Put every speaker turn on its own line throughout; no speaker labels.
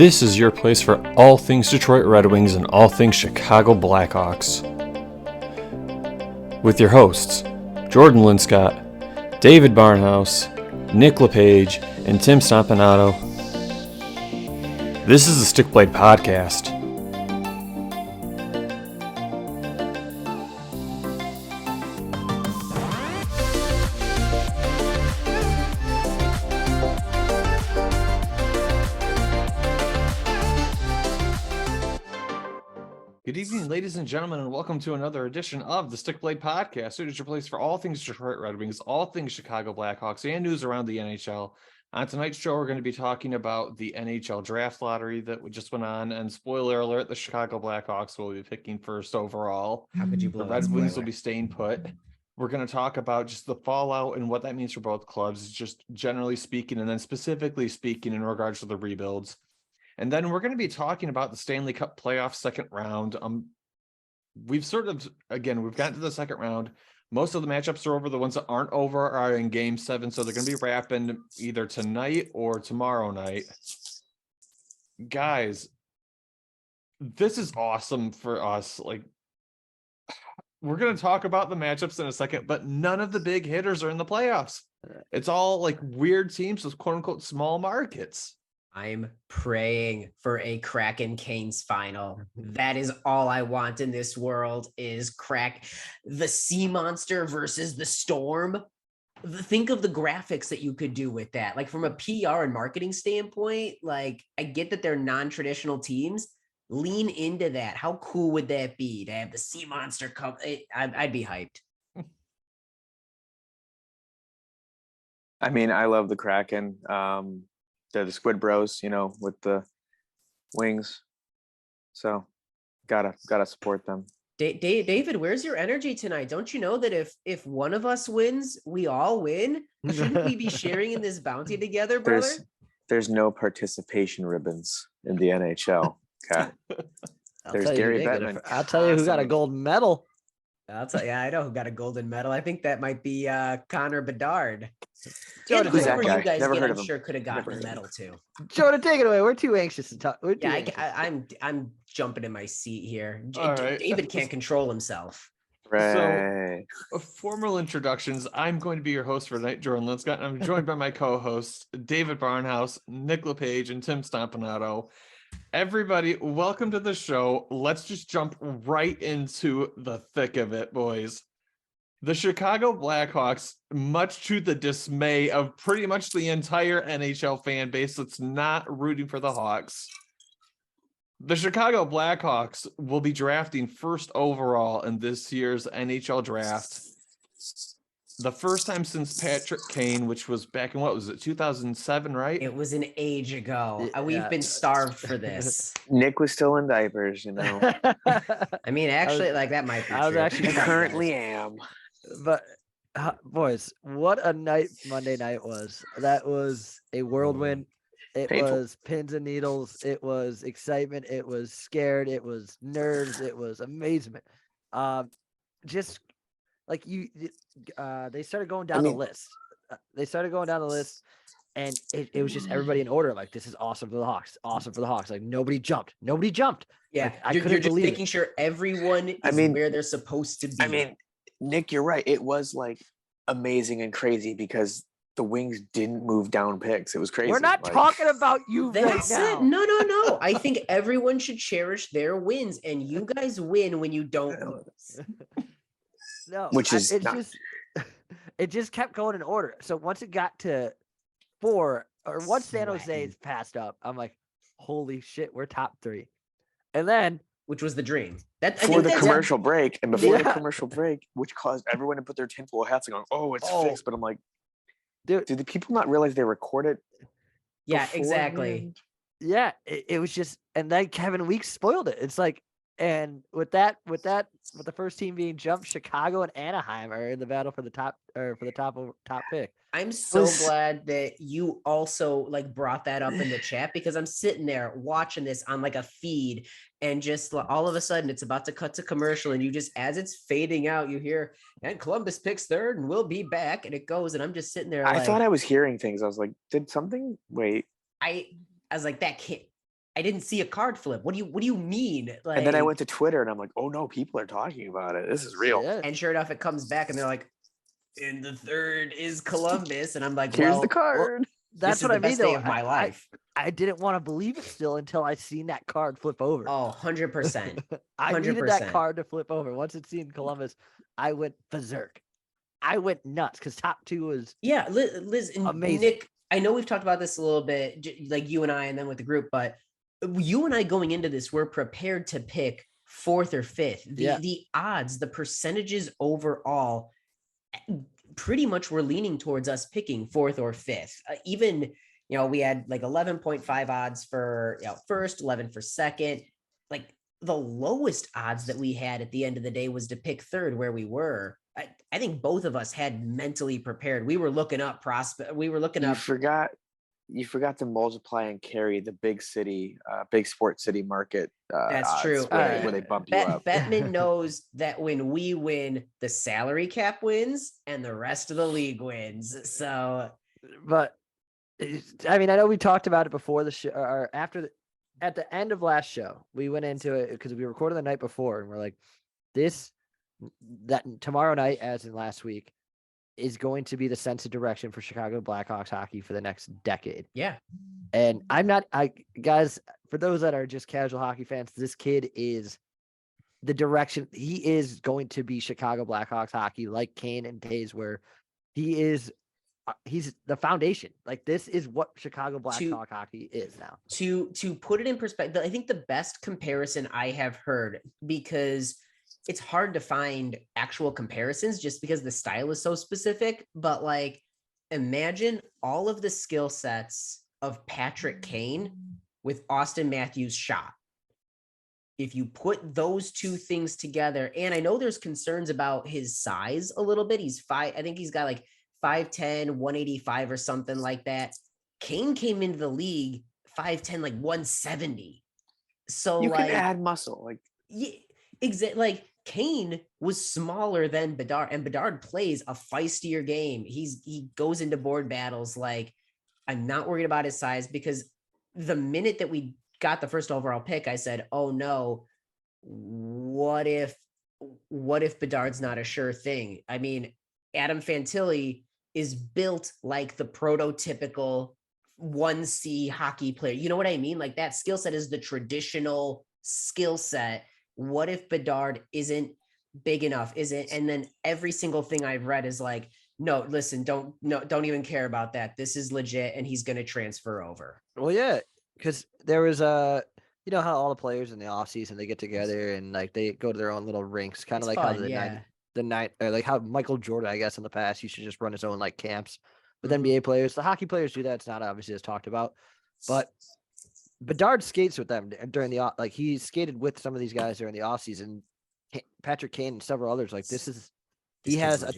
This is your place for all things Detroit Red Wings and all things Chicago Blackhawks. With your hosts, Jordan Linscott, David Barnhouse, Nick LePage, and Tim Stompanato. This is the Stick Blade Podcast. Good evening, ladies and gentlemen, and welcome to another edition of the Stick Blade Podcast. It is your place for all things Detroit Red Wings, all things Chicago Blackhawks, and news around the NHL. On tonight's show, we're going to be talking about the NHL draft lottery that just went on, and spoiler alert, the Chicago Blackhawks will be picking first overall.
How could you blow
The Red Wings will be staying put. We're going to talk about just the fallout and what that means for both clubs, just generally speaking, and then specifically speaking in regards to the rebuilds. And then we're going to be talking about the Stanley Cup Playoffs second round. We've gotten to the second round. Most of the matchups are over. The ones that aren't over are in Game 7, so they're going to be wrapping either tonight or tomorrow night. Guys, this is awesome for us. Like, we're going to talk about the matchups in a second, but none of the big hitters are in the playoffs. It's all like weird teams with quote-unquote small markets.
I'm praying for a Kraken Canes final. That is all I want in this world is the sea monster versus the storm. Think of the graphics that you could do with that. Like from a PR and marketing standpoint, like I get that they're non-traditional teams. Lean into that. How cool would that be to have the sea monster come? I'd be hyped.
I mean, I love the Kraken. They're the Squid Bros, with the wings. So gotta support them.
David, where's your energy tonight? Don't you know that if one of us wins, we all win? Shouldn't we be sharing in this bounty together, brother?
There's no participation ribbons in the NHL. Okay. There's Gary Bettman.
I'll tell you who got a gold medal.
I know who got a golden medal. I think that might be Connor Bedard.
Who's that guy?
You guys
Never
get,
heard
I'm
of him.
sure could have gotten a medal too.
Jonah, take it away. We're too anxious to talk.
I'm jumping in my seat here.
All right.
David can't control himself.
Right.
So, formal introductions. I'm going to be your host for tonight, Jordan Linscott, and I'm joined by my co-hosts, David Barnhouse, Nick LePage, and Tim Stompanato. Everybody, welcome to the show. Let's just jump right into the thick of it, boys. The Chicago Blackhawks, much to the dismay of pretty much the entire NHL fan base that's not rooting for the Hawks, the Chicago Blackhawks will be drafting first overall in this year's NHL draft. The first time since Patrick Kane, which was back in, 2007, right?
It was an age ago. We've been starved for this.
Nick was still in diapers,
I mean, actually, that might be
I was
true.
actually
I currently am.
But boys, what a night Monday night was. That was a whirlwind. It
Painful.
was pins and needles. It was excitement. It was scared. It was nerves. It was amazement. Just like they started going down the list. And it was just everybody in order. Like, this is awesome for the Hawks. Awesome for the Hawks. Like, nobody jumped.
Yeah,
Like, I
you're
couldn't
just
believe
making sure everyone is where they're supposed to be.
I mean, Nick, you're right. It was like amazing and crazy because the Wings didn't move down picks. It was crazy.
We're not talking about you
That's
right
it.
now.
No. I think everyone should cherish their wins, and you guys win when you don't lose.
No,
Which is
it just kept going in order. So once it got to 4, or once San Jose's passed up, I'm like, holy shit, we're top 3. And then,
which was the dream.
Before the commercial break, which caused everyone to put their tinfoil hats and going, "Oh, it's fixed." But I'm like,
dude,
do the people not realize they recorded?
Yeah, exactly.
Yeah, it was just, and then Kevin Weeks spoiled it. It's like, and with the first team being jumped, Chicago and Anaheim are in the battle for the top pick.
I'm so glad that you also brought that up in the chat, because I'm sitting there watching this on a feed, and just all of a sudden it's about to cut to commercial, and you just, as it's fading out, you hear, and Columbus picks third and we'll be back, and it goes, and I'm just sitting there.
I thought I was hearing things. I was like, did something? Wait.
I was like, that can't. I didn't see a card flip. What do you mean? Like,
And then I went to Twitter and I'm like, oh no, people are talking about it. This is real.
Yeah.
and sure enough, it comes back and they're like, in the third is Columbus. And I'm like,
Here's
well,
the card.
That's
this is
what
the
I mean,
best day
though.
of my life.
I didn't want to believe it still until I seen that card flip over.
Oh, 100%.
I needed that
100%.
card to flip over. Once it's seen Columbus, I went berserk. I went nuts because top two was
Yeah, Liz and
amazing.
Nick, I know we've talked about this a little bit, like you and I, and then with the group, but you and I going into this, we're prepared to pick fourth or fifth. The odds, the percentages overall, pretty much were leaning towards us picking fourth or fifth. Even, we had like 11.5 odds for first, 11 for second. Like the lowest odds that we had at the end of the day was to pick third, where we were. I think both of us had mentally prepared. We were looking up prospect. We were looking up.
You forgot to multiply and carry the big city, big sports city market.
That's
odds
true.
Where they bump you up.
Bettman knows that when we win, the salary cap wins and the rest of the league wins. So,
but I mean, I know we talked about it before the show or at the end of last show. We went into it because we recorded the night before, and we're like, that tomorrow night, as in last week, is going to be the sense of direction for Chicago Blackhawks hockey for the next decade.
yeah.
And guys, for those that are just casual hockey fans, this kid is the direction. He is going to be Chicago Blackhawks hockey, like Kane and Taves, where he's the foundation. Like, this is what Chicago Blackhawk hockey is now.
To put it in perspective, I think the best comparison I have heard, because it's hard to find actual comparisons just because the style is so specific, but like, imagine all of the skill sets of Patrick Kane with Austin Matthews' shot. If you put those two things together, and I know there's concerns about his size a little bit. I think he's got like 5'10", 185 or something like that. Kane came into the league 5'10", like 170. So
You
like,
can add muscle. Like,
yeah, exactly. Like, Kane was smaller than Bedard, and Bedard plays a feistier game. He goes into board battles. Like, I'm not worried about his size, because the minute that we got the first overall pick, I said, oh no, what if Bedard's not a sure thing? I mean, Adam Fantilli is built like the prototypical 1C hockey player. You know what I mean? Like, that skill set is the traditional skill set. What if Bedard isn't big enough? And then every single thing I've read is like, no, listen, don't even care about that. This is legit, and he's going to transfer over.
Well, yeah, because there was you know how all the players in the offseason, they get together and like they go to their own little rinks, kind of like
fun,
how like how Michael Jordan, I guess, in the past, used to just run his own like camps. With NBA players, the hockey players do that. It's not obviously as talked about, but Bedard skates with them during he skated with some of these guys during the offseason. Patrick Kane and several others. Like, he has a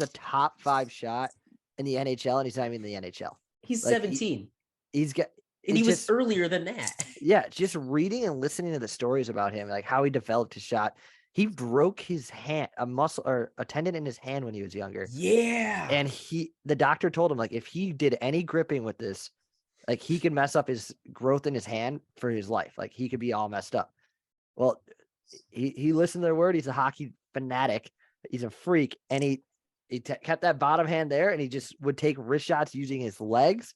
top 5 shot in the NHL, and he's not even in the NHL.
He's
like,
17.
He
was earlier than that.
Yeah, just reading and listening to the stories about him, like how he developed his shot. He broke his hand, a muscle or a tendon in his hand when he was younger.
Yeah.
And the doctor told him, like, if he did any gripping with this, like, he could mess up his growth in his hand for his life. Like, he could be all messed up. Well, he listened to their word. He's a hockey fanatic. He's a freak. And he kept that bottom hand there, and he just would take wrist shots using his legs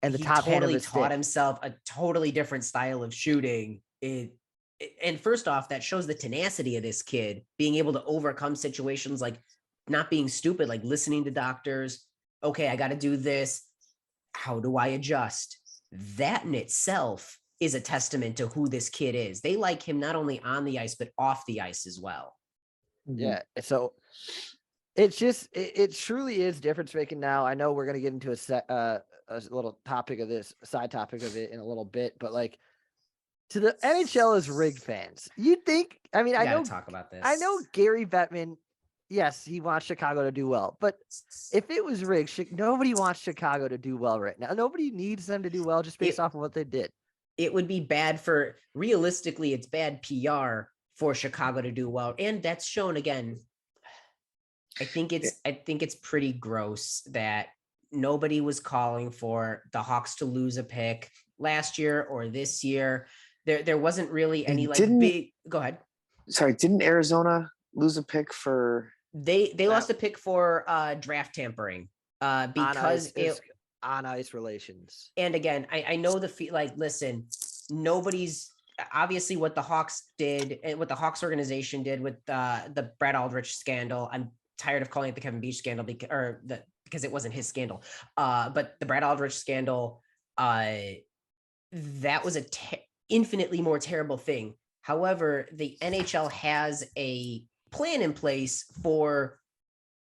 and the top hand of his stick.
He taught himself a totally different style of shooting. And first off, that shows the tenacity of this kid, being able to overcome situations, like not being stupid, like listening to doctors. Okay, I got to do this. How do I adjust? That in itself is a testament to who this kid is. They like him not only on the ice, but off the ice as well.
Yeah. So it's just, it truly is difference making now. I know we're going to get into a little topic of this, side topic of it in a little bit, but like, to the NHL as rigged fans, you think, I mean, I know,
talk about this.
I know Gary Bettman, yes, he wants Chicago to do well, but if it was rigged, nobody wants Chicago to do well right now. Nobody needs them to do well just based off of what they did.
It would be bad realistically, it's bad PR for Chicago to do well. And that's shown again. I think it's pretty gross that nobody was calling for the Hawks to lose a pick. last year or this year. There wasn't really any like
Didn't-
big. Go ahead.
Sorry, didn't Arizona lose a pick for?
They lost a pick for draft tampering because
on ice relations.
and again, I know like, listen, nobody's obviously what the Hawks did and what the Hawks organization did with the Brad Aldrich scandal. I'm tired of calling it the Kevin Beach scandal because it wasn't his scandal. But the Brad Aldrich scandal, that was a infinitely more terrible thing. However, the NHL has a plan in place for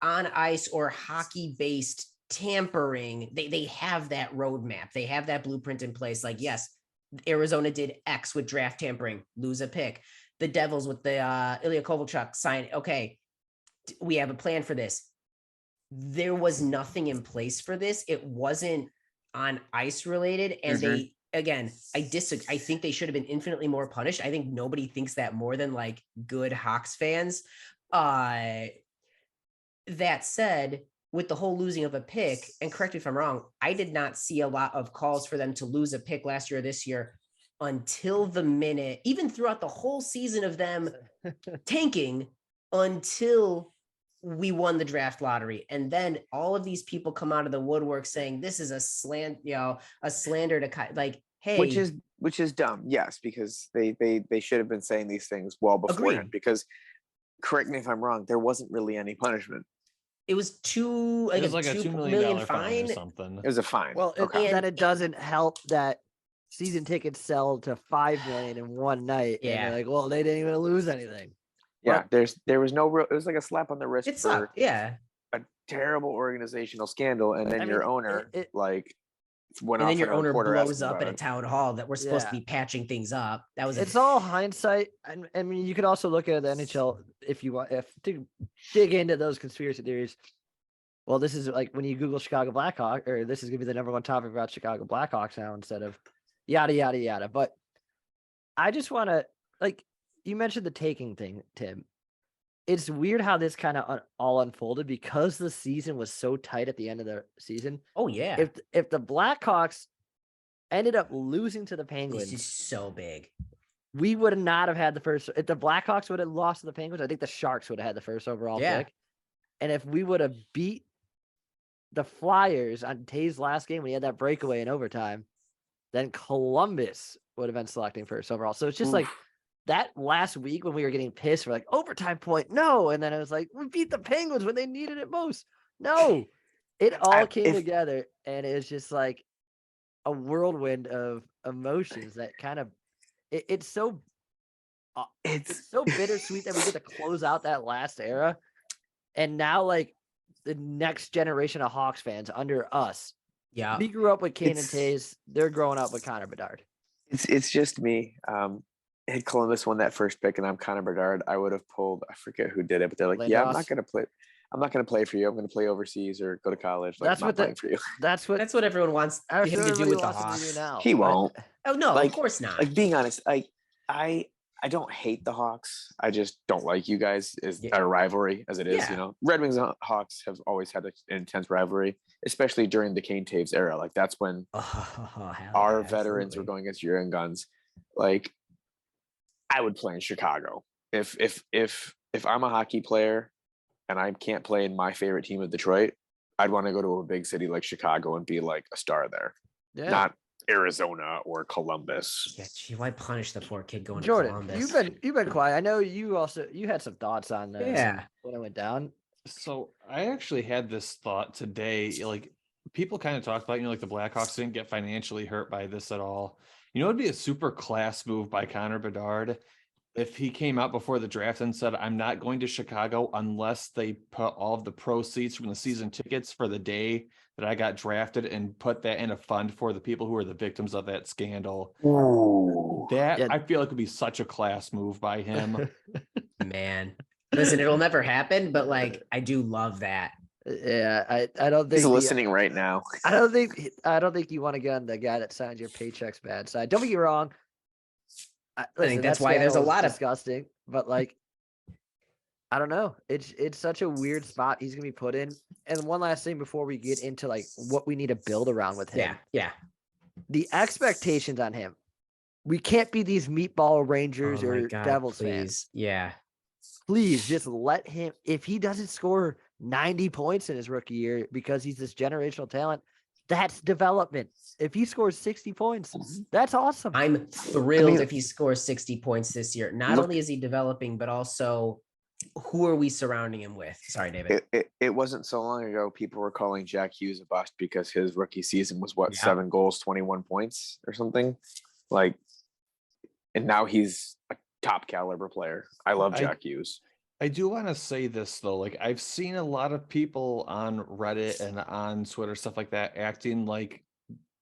on ice or hockey based tampering. They have that roadmap. They have that blueprint in place. Like, yes, Arizona did X with draft tampering, lose a pick. The Devils with the Ilya Kovalchuk sign. Okay, we have a plan for this. There was nothing in place for this. It wasn't on ice related. And they, again, I disagree. I think they should have been infinitely more punished. I think nobody thinks that more than like good Hawks fans. That said, with the whole losing of a pick, and correct me if I'm wrong, I did not see a lot of calls for them to lose a pick last year or this year until the minute, even throughout the whole season of them tanking, until we won the draft lottery. And then all of these people come out of the woodwork saying this is a slander to like, hey,
which is dumb. Yes, because they should have been saying these things well beforehand.
Agreed.
Because correct me if I'm wrong, there wasn't really any punishment.
it was
It was like a $2 million fine or something.
It was a fine.
Well, then it doesn't help that season tickets sell to 5 million in one night.
Yeah.
And they're like, well, they didn't even lose anything.
Yeah, there was no real. It was like a slap on the wrist
It's
for
yeah.
a terrible organizational scandal, and then your owner like went
And
off.
then your
on a
owner
reporter
blows
asking
up
about
at a
it.
town hall that we're supposed to be patching things up. That was
It's all hindsight. And I mean, you could also look at the NHL if you want to dig into those conspiracy theories. Well, this is like when you Google Chicago Blackhawks, or this is gonna be the number one topic about Chicago Blackhawks now instead of yada yada yada. But I just want to, like, you mentioned the taking thing, Tim. It's weird how this kind of all unfolded because the season was so tight at the end of the season.
Oh yeah.
If the Blackhawks ended up losing to the Penguins,
This is so big.
we would not have had the first. If the Blackhawks would have lost to the Penguins, I think the Sharks would have had the first overall pick. And if we would have beat the Flyers on Taves' last game when he had that breakaway in overtime, then Columbus would have been selecting first overall. So it's just like that last week when we were getting pissed, we're like, overtime point, no. And then it was like, we beat the Penguins when they needed it most. No, it all came together, and it was just like a whirlwind of emotions that kind of, it's so bittersweet that we get to close out that last era. And now, like, the next generation of Hawks fans under us, we grew up with Kane and Taves. They're growing up with Connor Bedard.
It's just me. Had Columbus won that first pick and I'm Connor Bedard, I would have pulled, I forget who did it, but they're like, I'm not going to play. I'm not going to play for you. I'm going to play overseas or go to college. Like, for you.
That's what everyone wants him to do with the Hawks.
He won't.
Oh no,
like,
of course not.
Like, being honest, I don't hate the Hawks. I just don't like you guys as a rivalry as it is.
Yeah.
You know, Red Wings and Hawks have always had an intense rivalry, especially during the Kane Taves era. Like, that's when our veterans were going against your young guns. Like, I would play in Chicago if I'm a hockey player and I can't play in my favorite team of Detroit. I'd want to go to a big city like Chicago and be like a star there, not Arizona or Columbus.
Yeah, gee, why punish the poor kid going
Jordan,
to Columbus?
You've been quiet. I know you had some thoughts on this.
Yeah.
When it went down.
So I actually had this thought today. Like, people kind of talked about, like the Blackhawks didn't get financially hurt by this at all. It'd be a super class move by Connor Bedard if he came out before the draft and said, I'm not going to Chicago unless they put all of the proceeds from the season tickets for the day that I got drafted and put that in a fund for the people who are the victims of that scandal. I feel like would be such a class move by him.
Man, listen, it'll never happen, but like, I do love that.
Yeah, I don't think
he's listening right now.
I don't think you want to get on the guy that signs your paychecks bad side. Don't get me wrong.
I think that's why there's a lot of
disgusting, but like, I don't know. It's such a weird spot he's gonna be put in. And one last thing before we get into like what we need to build around with him.
Yeah.
the expectations on him. We can't be these meatball Rangers
Oh my
or
God,
Devils
please.
fans.
Yeah.
Please just let him. If he doesn't score 90 points in his rookie year because he's this generational talent, that's development. If he scores 60 points, that's awesome.
I'm thrilled
mean,
if he scores 60 points this year. Not
look-
only is he developing, but also who are we surrounding him with? Sorry, David.
It wasn't so long ago people were calling Jack Hughes a bust because his rookie season was
Yeah.
7 goals, 21 points or something. Like, and now he's a top caliber player. I love Jack Hughes.
I do want to say this though, like I've seen a lot of people on Reddit and on Twitter, stuff like that, acting like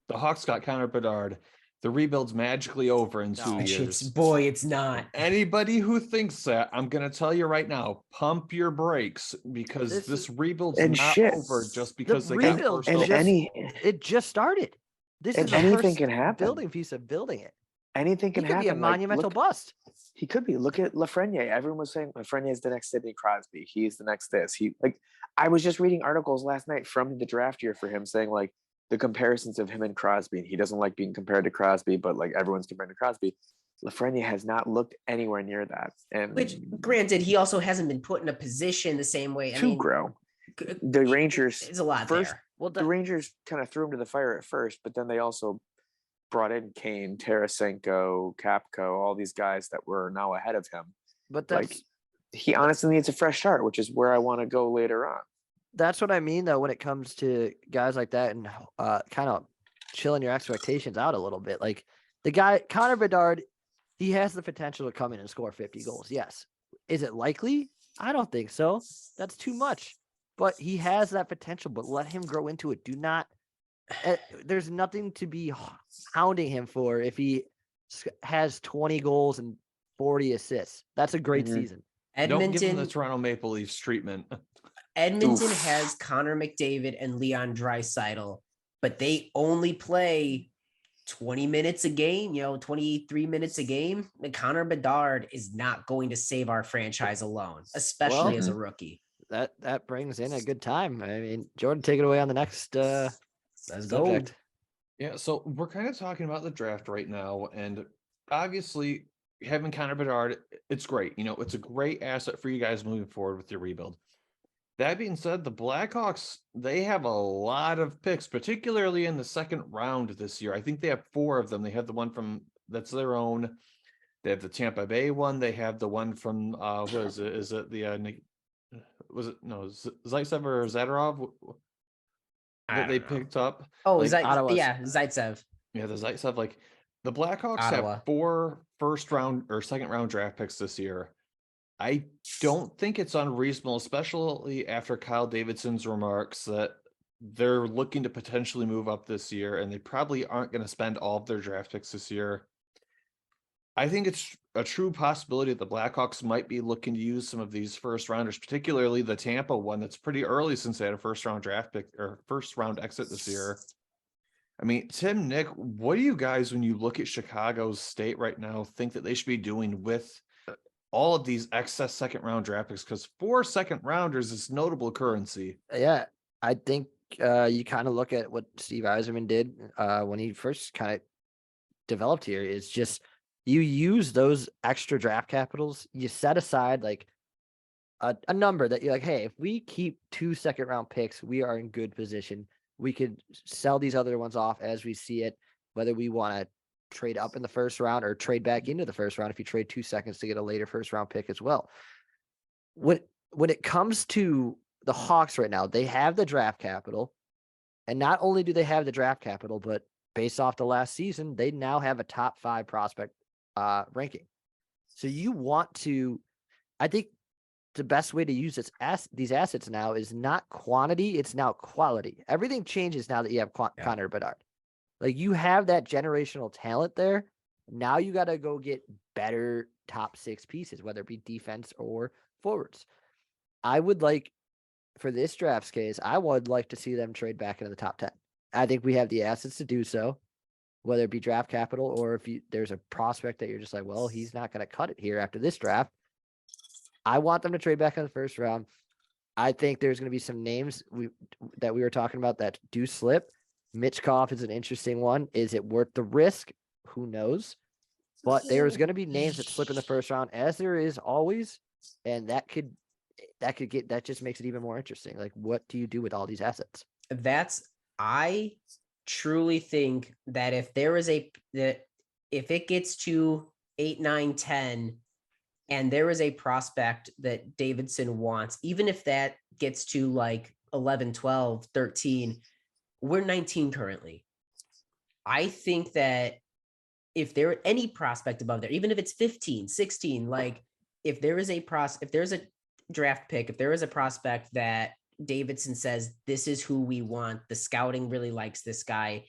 the Hawks got Connor Bedard. The rebuild's magically over in 2 years.
It's not.
Anybody who thinks that, I'm gonna tell you right now, pump your brakes because this rebuild's
and
not
shit.
over just
The
because they got
rebuild
first.
it just started. This
and
is the
anything
first
can happen.
building piece of building it.
Anything
He
can
could
happen.
be a monumental bust.
He could be. Look at Lafreniere. Everyone was saying Lafreniere is the next Sidney Crosby. He's the next this. I was just reading articles last night from the draft year for him saying like the comparisons of him and Crosby. And he doesn't like being compared to Crosby, but like everyone's compared to Crosby. Lafreniere has not looked anywhere near that. And
Which, granted, he also hasn't been put in a position the same way.
to grow. The Rangers
It's a lot
first.
there.
Well,
The Rangers kind of threw him to the fire at first, but then they also brought in Kane, Tarasenko, Capco, all these guys that were now ahead of him.
but
Like he honestly needs a fresh start, which is where I want to go later on.
that's what I mean though when it comes to guys like that and kind of chilling your expectations out a little bit. Like the guy Connor Bedard, he has the potential to come in and score 50 goals. Yes. Is it likely? I don't think so. That's too much. But he has that potential, but let him grow into it. Do not there's nothing to be hounding him for if he has 20 goals and 40 assists. That's a great season.
Don't give him the
Edmonton
Toronto Maple Leafs treatment.
has Connor McDavid and Leon Draisaitl, but they only play 20 minutes a game, 23 minutes a game. And Connor Bedard is not going to save our franchise alone, especially as a rookie.
That brings in a good time. I mean, Jordan, take it away on the next
Let's
subject.
go.
Yeah, so we're kind of talking about the draft right now, and obviously having Connor Bedard, it's great. It's a great asset for you guys moving forward with your rebuild. That being said, the Blackhawks, they have a lot of picks, particularly in the second round this year. I think they have 4 of them. They have the one that's their own. They have the Tampa Bay one. They have the one from what is it? Is it the Zaitsev or Zadorov that they picked up?
Oh,
Ottawa's.
Zaitsev.
Yeah, the Zaitsev. Like the Blackhawks
Ottawa.
have 4 first round or second round draft picks this year. I don't think it's unreasonable, especially after Kyle Davidson's remarks that they're looking to potentially move up this year, and they probably aren't going to spend all of their draft picks this year. I think it's a true possibility that the Blackhawks might be looking to use some of these first rounders, particularly the Tampa one that's pretty early since they had a first round draft pick or first round exit this year. I mean, Tim, Nick, what do you guys, when you look at Chicago's state right now, think that they should be doing with all of these excess second round draft picks? Because 4 second rounders is notable currency.
Yeah, I think you kind of look at what Steve Yzerman did when he first kind of developed here. Is just you use those extra draft capitals, you set aside like a number that you're like, hey, if we keep 2 second round picks, we are in good position. We could sell these other ones off as we see it, whether we want to trade up in the first round or trade back into the first round if you trade 2 seconds to get a later first round pick as well. When it comes to the Hawks right now, they have the draft capital. And not only do they have the draft capital, but based off the last season, they now have a top 5 prospect ranking. So you want to, I think the best way to use these assets now is not quantity, it's now quality. Everything changes now that you have Connor Bedard. Like you have that generational talent there. Now you got to go get better top 6 pieces, whether it be defense or forwards. I would like, for this draft's case, I would like to see them trade back into the top 10. I think we have the assets to do so, whether it be draft capital or if there's a prospect that you're just like, well, he's not going to cut it here after this draft. I want them to trade back in the first round. I think there's going to be some names that we were talking about that do slip. Mitchkov is an interesting one. Is it worth the risk? Who knows? But there's going to be names that slip in the first round, as there is always, and that just makes it even more interesting. Like, what do you do with all these assets?
I truly think that if it gets to 8, 9, 10, and there is a prospect that Davidson wants, even if that gets to like 11, 12, 13, we're 19 currently. I think that if there are any prospect above there, even if it's 15, 16, like if there is a draft pick, if there is a prospect that Davidson says, this is who we want, the scouting really likes this guy,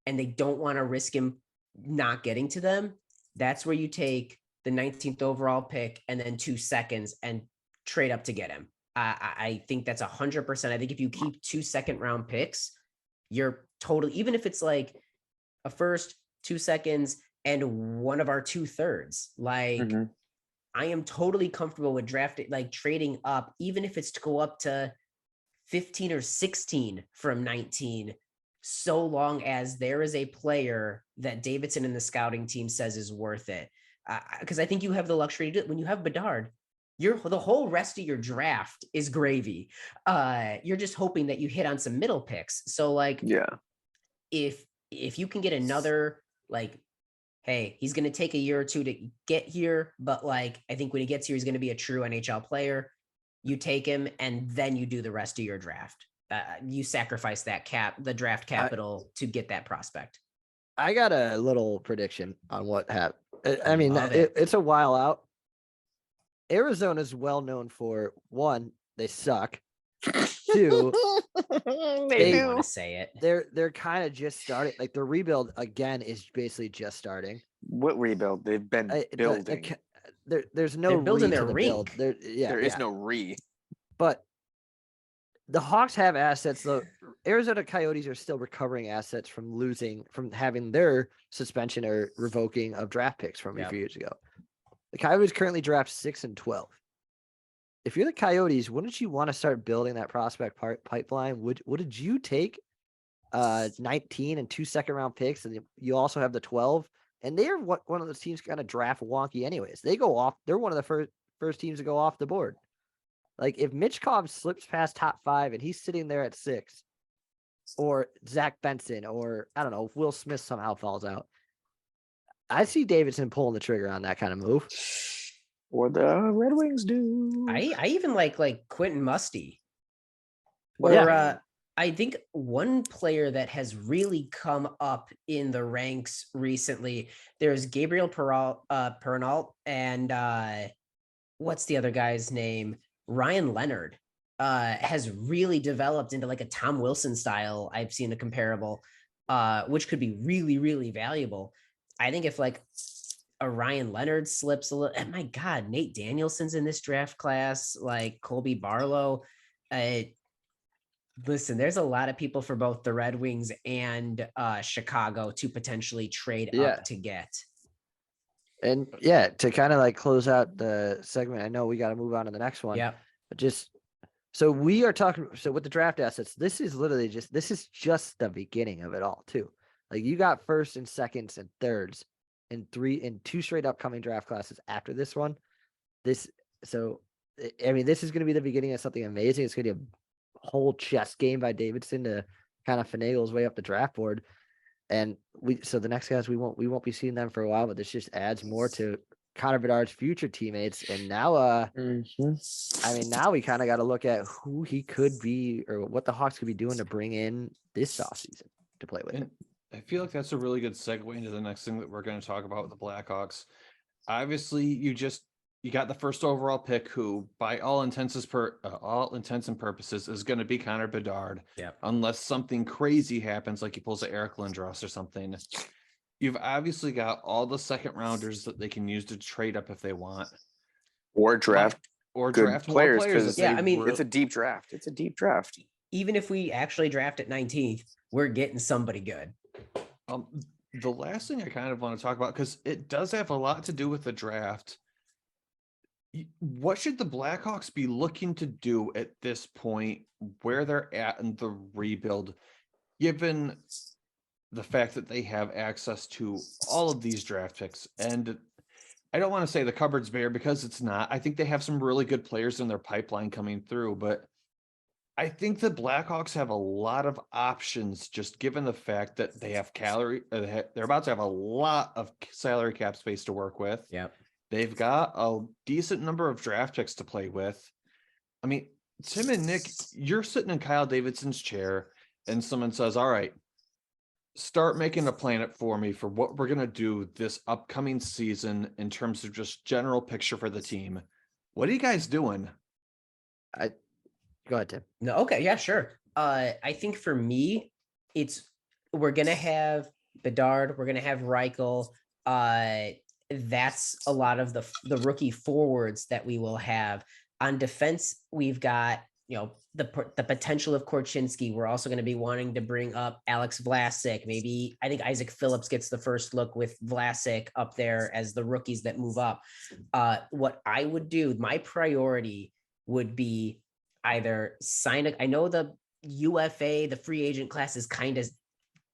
and they don't want to risk him not getting to them, that's where you take the 19th overall pick and then 2 seconds and trade up to get him. I think that's 100%. I think if you keep 2 second-round picks, you're totally, even if it's like a first, 2 seconds, and one of our 2/3, like I am totally comfortable with drafting, like trading up, even if it's to go up to 15 or 16 from 19, so long as there is a player that Davidson and the scouting team says is worth it. Because I think you have the luxury to do it. When you have Bedard, the whole rest of your draft is gravy. You're just hoping that you hit on some middle picks. So like, if you can get another, like, hey, he's going to take a year or two to get here, but like, I think when he gets here, he's going to be a true NHL player. You take him and then you do the rest of your draft. You sacrifice the draft capital to get that prospect.
I got a little prediction on what happened. I mean, it's a while out. Arizona is well known for, one, they suck. 2,
they do want to say it.
They're kind of just starting. Like the rebuild again is basically just starting.
What rebuild? They've been building.
There's no
they're building
re
their
to the
rink.
build.
There is no re.
But the Hawks have assets. The Arizona Coyotes are still recovering assets from having their suspension or revoking of draft picks from a few years ago. The Coyotes currently draft 6 and 12. If you're the Coyotes, wouldn't you want to start building that prospect pipeline? Would you take 19 and 2 second-round picks, and you also have the 12? And they're one of those teams kind of draft wonky anyways. They go off. They're one of the first teams to go off the board. Like if Mitchkov slips past top 5 and he's sitting there at 6, or Zach Benson, or I don't know, if Will Smith somehow falls out, I see Davidson pulling the trigger on that kind of move.
Or the Red Wings do.
I even like Quentin Musty. Or I think one player that has really come up in the ranks recently, there's Gabriel Pernault and what's the other guy's name? Ryan Leonard has really developed into like a Tom Wilson style. I've seen a comparable, which could be really, really valuable. I think if like a Ryan Leonard slips a little, my God, Nate Danielson's in this draft class, like Colby Barlow. Listen, there's a lot of people for both the Red Wings and Chicago to potentially trade up to get.
And to kind of like close out the segment, I know we got to move on to the next one.
Yeah.
But so we are talking. So with the draft assets, this is just the beginning of it all too. Like you got first and seconds and thirds and 2 straight upcoming draft classes after this one. This is going to be the beginning of something amazing. It's going to be a whole chess game by Davidson to kind of finagle his way up the draft board. And the next guys, we won't be seeing them for a while, but this just adds more to Connor Bedard's future teammates. And now, now we kind of got to look at who he could be or what the Hawks could be doing to bring in this offseason to play with him.
I feel like that's a really good segue into the next thing that we're going to talk about with the Blackhawks. Obviously, you got the first overall pick, who, by all intents and purposes, is going to be Connor Bedard.
Yeah.
Unless something crazy happens, like he pulls an Eric Lindros or something. You've obviously got all the second rounders that they can use to trade up if they want,
or draft
more
players.
Players.
Yeah, I mean,
it's a deep draft. It's a deep draft.
Even if we actually draft at 19th, we're getting somebody good.
The last thing I kind of want to talk about, because it does have a lot to do with the draft. What should the Blackhawks be looking to do at this point, where they're at in the rebuild, given the fact that they have access to all of these draft picks. And I don't want to say the cupboard's bare because it's not. I think they have some really good players in their pipeline coming through, but I think the Blackhawks have a lot of options just given the fact that they have they're about to have a lot of salary cap space to work with.
Yep.
They've got a decent number of draft picks to play with. I mean, Tim and Nick, you're sitting in Kyle Davidson's chair and someone says, all right, start making a plan for me for what we're going to do this upcoming season in terms of just general picture for the team. What are you guys doing?
Go ahead, Tim.
No, okay, yeah, sure. I think for me, we're gonna have Bedard, we're gonna have Reichel. That's a lot of the rookie forwards that we will have. On defense, we've got the potential of Korchinski. We're also going to be wanting to bring up Alex Vlasic. Maybe I think Isaac Phillips gets the first look with Vlasic up there as the rookies that move up. What I would do, my priority would be either I know the UFA, the free agent class is kind of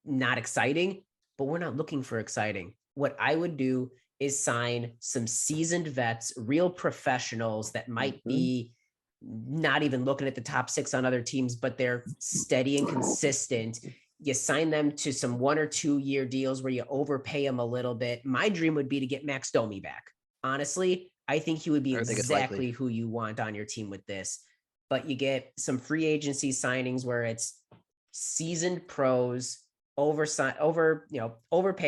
not exciting, but we're not looking for exciting. What I would do is sign some seasoned vets, real professionals that might be not even looking at the top 6 on other teams, but they're steady and consistent. You sign them to some 1 or 2 year deals where you overpay them a little bit. My dream would be to get Max Domi back. Honestly, I think he would be exactly who you want on your team with this. But you get some free agency signings where it's seasoned pros, overpay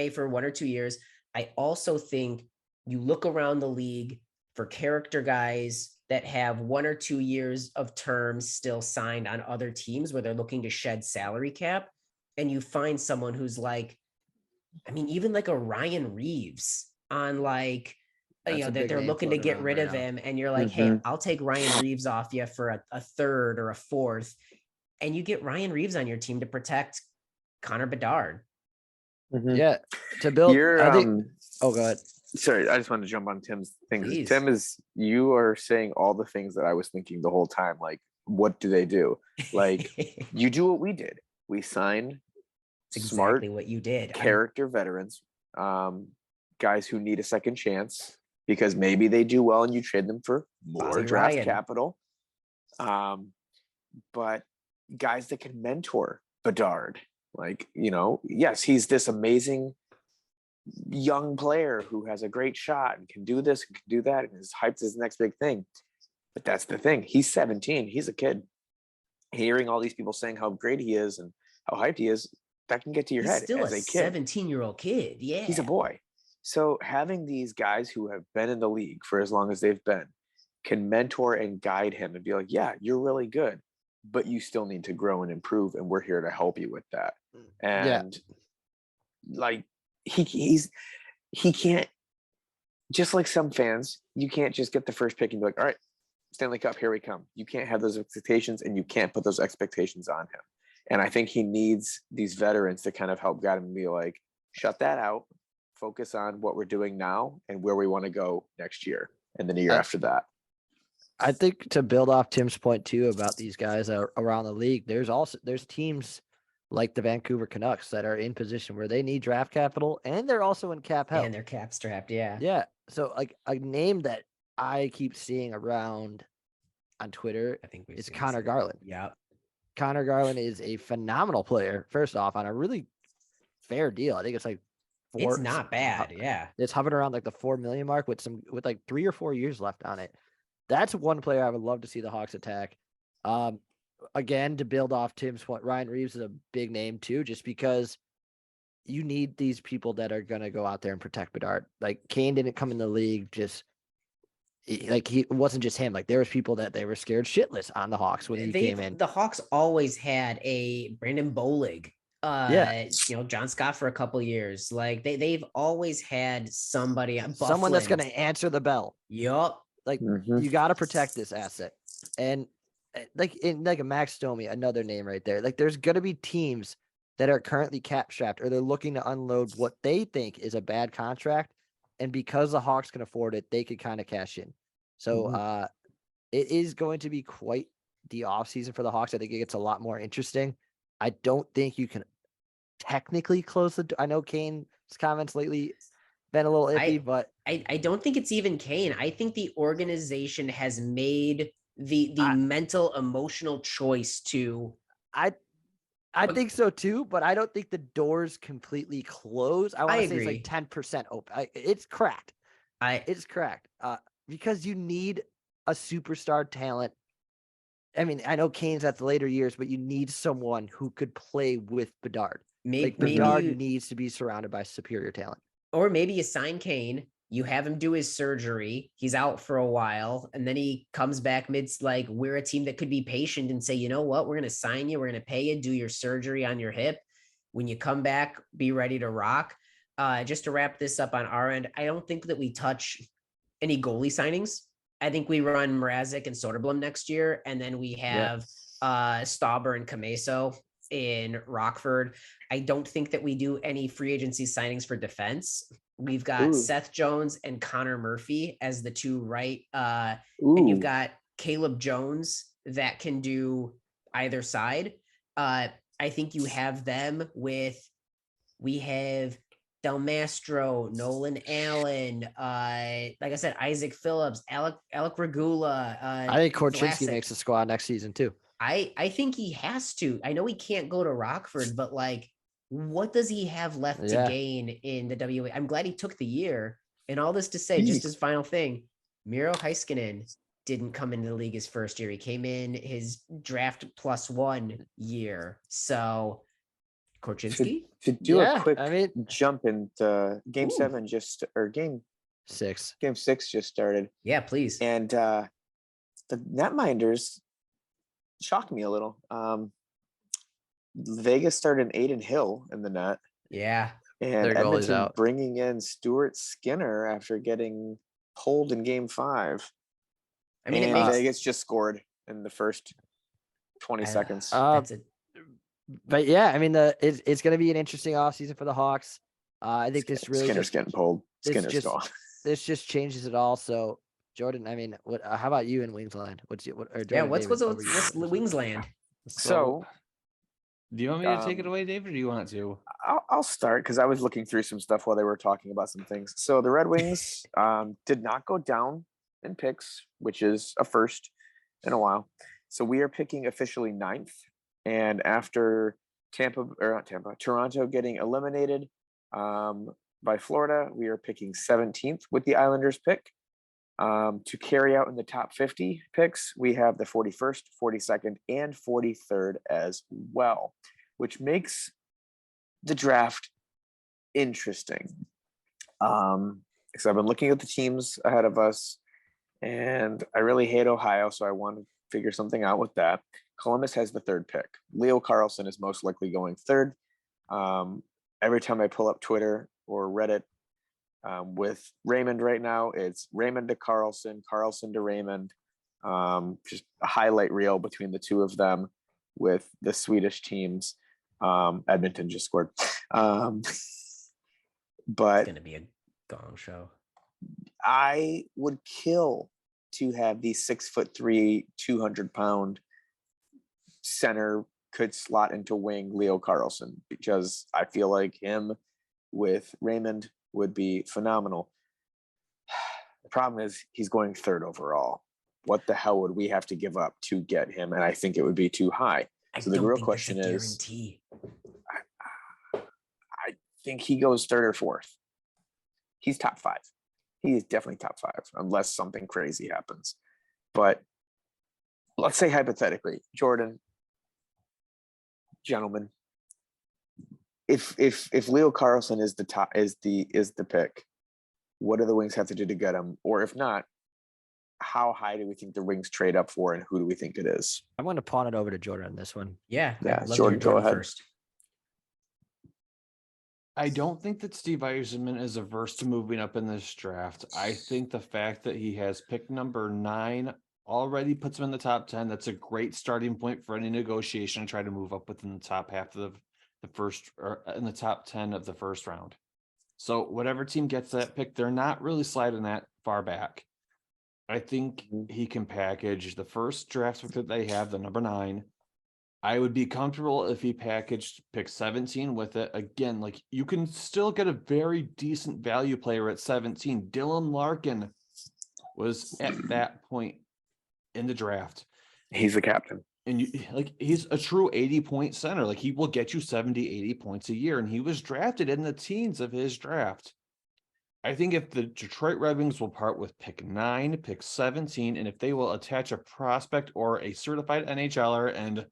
for 1 or 2 years. I also think you look around the league for character guys that have 1 or 2 years of terms still signed on other teams where they're looking to shed salary cap. And you find someone who's even like a Ryan Reeves on that they're looking to get rid of him. And you're like, hey, I'll take Ryan Reeves off you for a third or a fourth. And you get Ryan Reeves on your team to protect Connor Bedard.
Yeah. To build, I think, go ahead.
Sorry, I just wanted to jump on Tim's thing. Tim, you are saying all the things that I was thinking the whole time. Like, what do they do? Like, you do what we did. We sign smart,
exactly what you did.
Character veterans, guys who need a second chance because maybe they do well and you trade them for more draft capital. But guys that can mentor Bedard, yes, he's this amazing young player who has a great shot and can do this and can do that and is hyped as the next big thing. But that's the thing. He's 17. He's a kid. Hearing all these people saying how great he is and how hyped he is, that can get to your head
still
as a kid.
17-year-old kid. Yeah.
He's a boy. So having these guys who have been in the league for as long as they've been can mentor and guide him and be like, yeah, you're really good, but you still need to grow and improve. And we're here to help you with that. And he can't, just like some fans, you can't just get the first pick and be like, all right, Stanley Cup, here we come. You can't have those expectations and you can't put those expectations on him. And I think he needs these veterans to kind of help guide him and be like, shut that out, focus on what we're doing now and where we want to go next year and then the year after that.
I think to build off Tim's point too about these guys around the league, there's teams like the Vancouver Canucks that are in position where they need draft capital and they're also in cap help.
And they're cap strapped. Yeah.
Yeah. So like a name that I keep seeing around on Twitter, I think is Connor Garland.
Yeah.
Connor Garland is a phenomenal player. First off, on a really fair deal. I think it's like
it's not bad. Yeah.
It's hovering around like the 4 million mark with like 3 or 4 years left on it. That's one player I would love to see the Hawks attack. Again, to build off Tim's point, Ryan Reeves is a big name too, just because you need these people that are going to go out there and protect Bedard. Like Kane didn't come in the league it wasn't just him. Like there was people that they were scared shitless on the Hawks when he came in.
The Hawks always had a Brandon Bolig, John Scott for a couple years. Like they've always had somebody,
someone that's going to answer the bell.
Yup.
Like you got to protect this asset. And like a Max Domi, another name right there. Like there's going to be teams that are currently cap strapped or they're looking to unload what they think is a bad contract. And because the Hawks can afford it, they could kind of cash in. So it is going to be quite the offseason for the Hawks. I think it gets a lot more interesting. I don't think you can technically close the. I know Kane's comments lately been a little iffy, but
I don't think it's even Kane. I think the organization has made the mental emotional choice to.
I think so too, but I don't think the door's completely closed. I want to say
agree.
it's like 10% open. It's cracked. It's cracked. Because you need a superstar talent. I mean, I know Kane's at the later years, but you need someone who could play with Bedard. Bedard needs to be surrounded by superior talent.
Or maybe you sign Kane, you have him do his surgery, he's out for a while, and then he comes back we're a team that could be patient and say, you know what, we're going to sign you, we're going to pay you, do your surgery on your hip. When you come back, be ready to rock. Just to wrap this up on our end, I don't think that we touch any goalie signings. I think we run Mrazek and Soderblom next year, and then we have Stauber and Cameso in Rockford. I don't think that we do any free agency signings for defense. We've got Seth Jones and Connor Murphy as the two right. And you've got Caleb Jones that can do either side. I think you have them we have Del Mastro, Nolan Allen, like I said, Isaac Phillips, Alec Regula.
I think Korchinski makes the squad next season too.
I think he has to. I know he can't go to Rockford, but what does he have left to gain in the WA? I'm glad he took the year. And all this to say, just his final thing, Miro Heiskanen didn't come into the league his first year. He came in his draft +1 year. So Korchinski?
To do a quick jump into game 7 game 6. Game 6 just started.
Yeah, please.
And the netminders shocked me a little. Vegas started Aiden Hill in the net.
Yeah.
And Edmonton bringing in Stuart Skinner after getting pulled in game 5. I mean, Vegas just scored in the first 20 seconds.
But yeah, I mean, it's going to be an interesting offseason for the Hawks. I think this really
Skinner's getting pulled. Skinner's gone.
This just changes it all. So Jordan, I mean, what? How about you in Wingsland? What's
Wingsland?
So, do you want me to take it away, David, or do you want to?
I'll start because I was looking through some stuff while they were talking about some things. So the Red Wings did not go down in picks, which is a first in a while. So we are picking officially 9th. And after Toronto getting eliminated by Florida, we are picking 17th with the Islanders pick. To carry out in the top 50 picks, we have the 41st, 42nd, and 43rd as well, which makes the draft interesting. Because I've been looking at the teams ahead of us, and I really hate Ohio, so I want to figure something out with that. Columbus has the 3rd pick. Leo Carlsson is most likely going 3rd. Every time I pull up Twitter or Reddit, with Raymond right now, it's Raymond to Carlson, Carlson to Raymond. Just a highlight reel between the two of them with the Swedish teams. Edmonton just scored. But
it's going to be a gong show.
I would kill to have the 6'3", 200-pound center could slot into wing Leo Carlsson, because I feel like him with Raymond would be phenomenal. The problem is he's going 3rd overall. What the hell would we have to give up to get him? And I think it would be too high. So the real question is, I think he goes 3rd or 4th. He's top 5. He is definitely top 5, unless something crazy happens. But let's say hypothetically, Jordan, gentlemen, if Leo Carlsson is the top, is the pick, what do the Wings have to do to get him? Or if not, how high do we think the Wings trade up for, and who do we think it is?
I'm going to pawn it over to Jordan on this one.
Yeah,
Jordan, go ahead.
First.
I don't think that Steve Yzerman is averse to moving up in this draft. I think the fact that he has pick number 9 already puts him in the top 10. That's a great starting point for any negotiation to try to move up within the top half of the first, or in the top 10 of the first round. So whatever team gets that pick, they're not really sliding that far back. I think he can package the first draft pick that they have, the number 9, I would be comfortable if he packaged pick 17 with it. Again, like you can still get a very decent value player at 17. Dylan Larkin was at that point in the draft.
He's the captain.
And he's a true 80-point center. Like he will get you 70, 80 points a year. And he was drafted in the teens of his draft. I think if the Detroit Red Wings will part with pick 9, pick 17, and if they will attach a prospect or a certified NHLer, and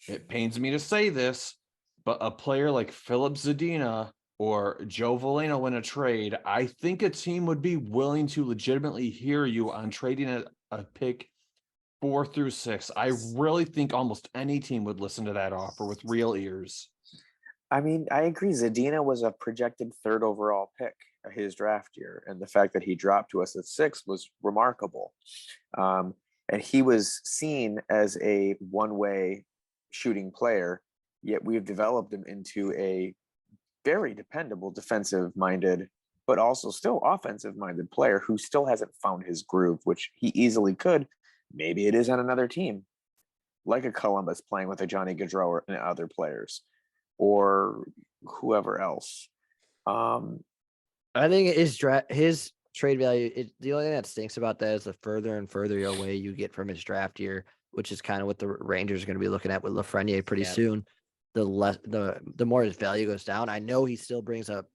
it pains me to say this, but a player like Philip Zadina or Joe Veleno in a trade, I think a team would be willing to legitimately hear you on trading a pick 4 through 6. I really think almost any team would listen to that offer with real ears.
I mean, I agree. Zadina was a projected 3rd overall pick his draft year, and the fact that he dropped to us at 6 was remarkable. And he was seen as a one-way shooting player, yet we've developed him into a very dependable defensive-minded, but also still offensive-minded player who still hasn't found his groove, which he easily could. Maybe it is on another team, like a Columbus playing with a Johnny Gaudreau and other players, or whoever else.
I think his trade value, the only thing that stinks about that is the further and further away you get from his draft year, which is kind of what the Rangers are going to be looking at with Lafreniere pretty soon. The more his value goes down. I know he still brings up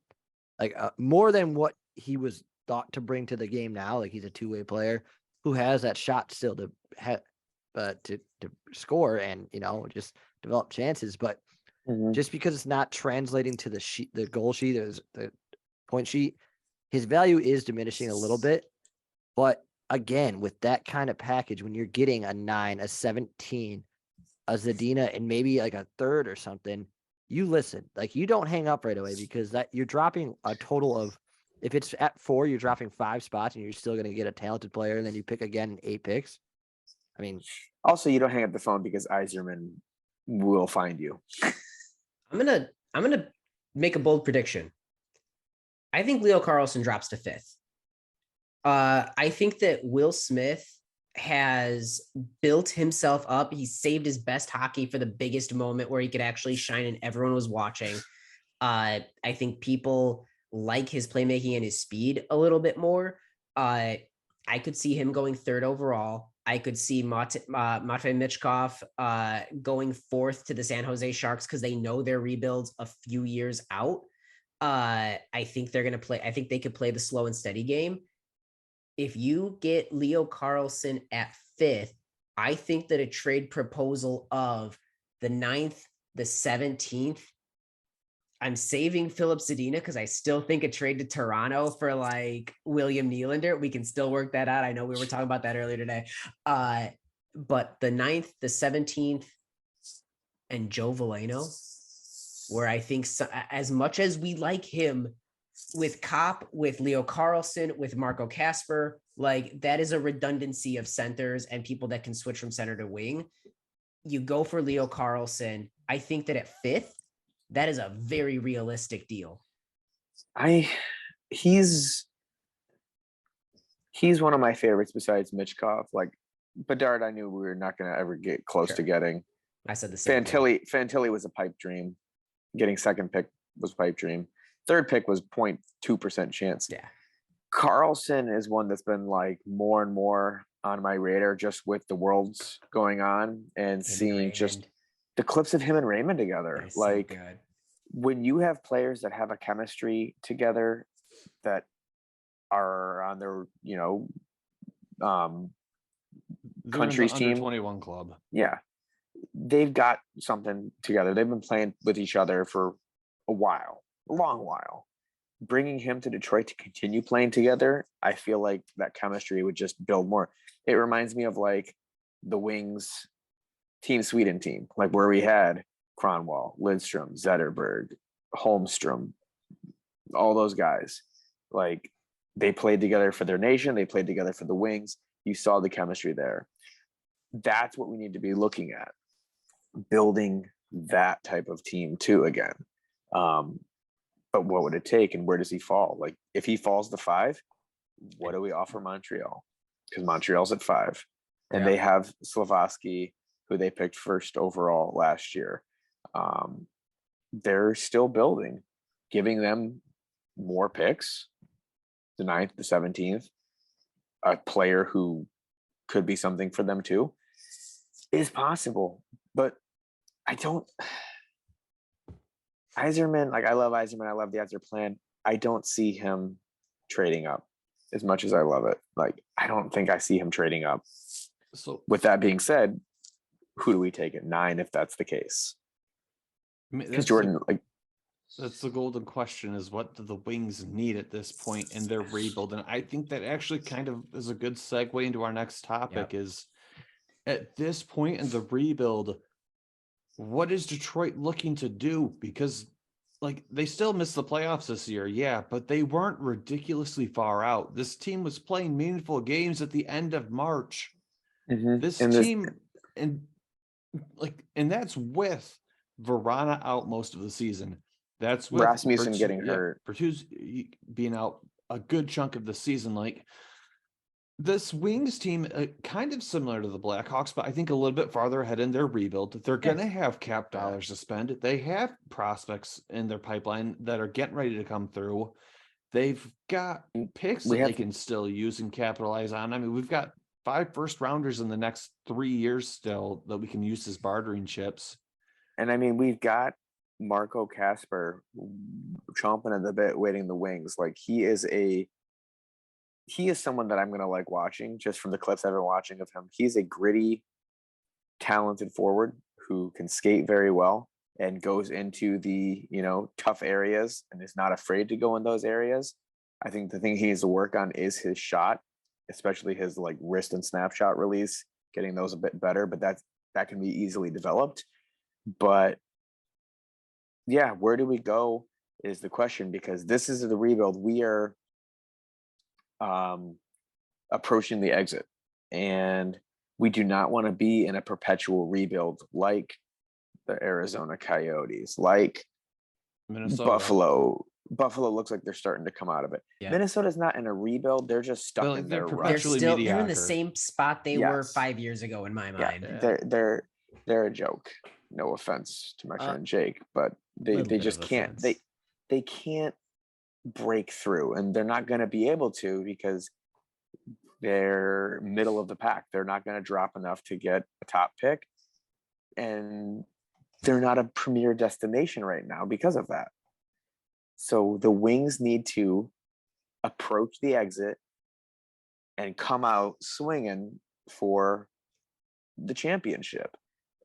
like more than what he was thought to bring to the game now. Like he's a two-way player who has that shot still to score and just develop chances. But just because it's not translating to the goal sheet, the point sheet, his value is diminishing a little bit. But again, with that kind of package, when you're getting a 9, a 17, a Zadina, and maybe like a 3rd or something, you listen. Like you don't hang up right away because that you're dropping a total of, if it's at 4, you're dropping 5 spots and you're still going to get a talented player, and then you pick again in 8 picks. I mean,
also you don't hang up the phone because Yzerman will find you.
I'm gonna make a bold prediction. I think Leo Carlsson drops to 5th. I think that Will Smith has built himself up. He saved his best hockey for the biggest moment where he could actually shine and everyone was watching. I think people like his playmaking and his speed a little bit more. I could see him going 3rd overall. I could see Matvei Michkov going 4th to the San Jose Sharks because they know their rebuilds a few years out. I think they're going to play. I think they could play the slow and steady game. If you get Leo Carlsson at 5th, I think that a trade proposal of the 9th, the 17th, I'm saving Philip Zadina because I still think a trade to Toronto for like William Nylander, we can still work that out. I know we were talking about that earlier today. But the 9th, the 17th, and Joe Veleno, where I think as much as we like him with Kopp, with Leo Carlsson, with Marco Kasper, like that is a redundancy of centers and people that can switch from center to wing. You go for Leo Carlsson. I think that at 5th, that is a very realistic deal.
He's one of my favorites besides Michkov. Like Bedard, I knew we were not going to ever get close to getting.
I said the same.
Fantilli was a pipe dream. Getting 2nd pick was pipe dream. 3rd pick was 0.2% chance.
Yeah.
Carlson is one that's been like more and more on my radar just with the worlds going on and seeing just the clips of him and Raymond together. Like
so
when you have players that have a chemistry together that are on their, country's team,
21 club.
Yeah. They've got something together. They've been playing with each other for a long while. Bringing him to Detroit to continue playing together, I feel like that chemistry would just build more. It reminds me of like the Wings Team Sweden team, like where we had Kronwall, Lidstrom, Zetterberg, Holmstrom, all those guys. Like they played together for their nation. They played together for the Wings. You saw the chemistry there. That's what we need to be looking at, building that type of team too again. But what would it take and where does he fall? Like if he falls to 5, what do we offer Montreal? Because Montreal's at 5 and they have Slavaski who they picked first overall last year. They're still building, giving them more picks, the 9th, the 17th, a player who could be something for them too, is possible. But I don't. Yzerman, like I love Yzerman, I love the Yzer plan. I don't see him trading up as much as I love it. Like I don't think I see him trading up.
So
with that being said, who do we take at 9 if that's the case? Because Jordan,
that's the golden question: is what do the Wings need at this point in their rebuild? And I think that actually kind of is a good segue into our next topic. Is at this point in the rebuild, what is Detroit looking to do? Because like they still missed the playoffs this year, yeah, but they weren't ridiculously far out. This team was playing meaningful games at the end of March. This team, and that's with Verana out most of the season. That's with
Rasmussen getting hurt.
Bertuzzi being out a good chunk of the season. Like this Wings team, kind of similar to the Blackhawks, but I think a little bit farther ahead in their rebuild. They're going to have cap dollars to spend. They have prospects in their pipeline that are getting ready to come through. They've got picks that they can still use and capitalize on. I mean, we've got 5 first-rounders in the next 3 years still that we can use as bartering chips.
And I mean, we've got Marco Kasper chomping at the bit, waiting the wings. Like he is someone that I'm going to like watching just from the clips I've been watching of him. He's a gritty, talented forward who can skate very well and goes into the, tough areas and is not afraid to go in those areas. I think the thing he needs to work on is his shot, especially his like wrist and snapshot release, getting those a bit better, but that can be easily developed. But yeah, where do we go is the question, because this is the rebuild. We are approaching the exit, and we do not want to be in a perpetual rebuild like the Arizona Coyotes, like
Minnesota.
Buffalo looks like they're starting to come out of it. Yeah. Minnesota's not in a rebuild; they're just stuck in their rut.
They're in the same spot they were 5 years ago in my mind.
Yeah. They're a joke. No offense to my friend Jake, but they just can't. They can't break through, and they're not going to be able to because they're middle of the pack. They're not going to drop enough to get a top pick, and they're not a premier destination right now because of that. So the Wings need to approach the exit and come out swinging for the championship.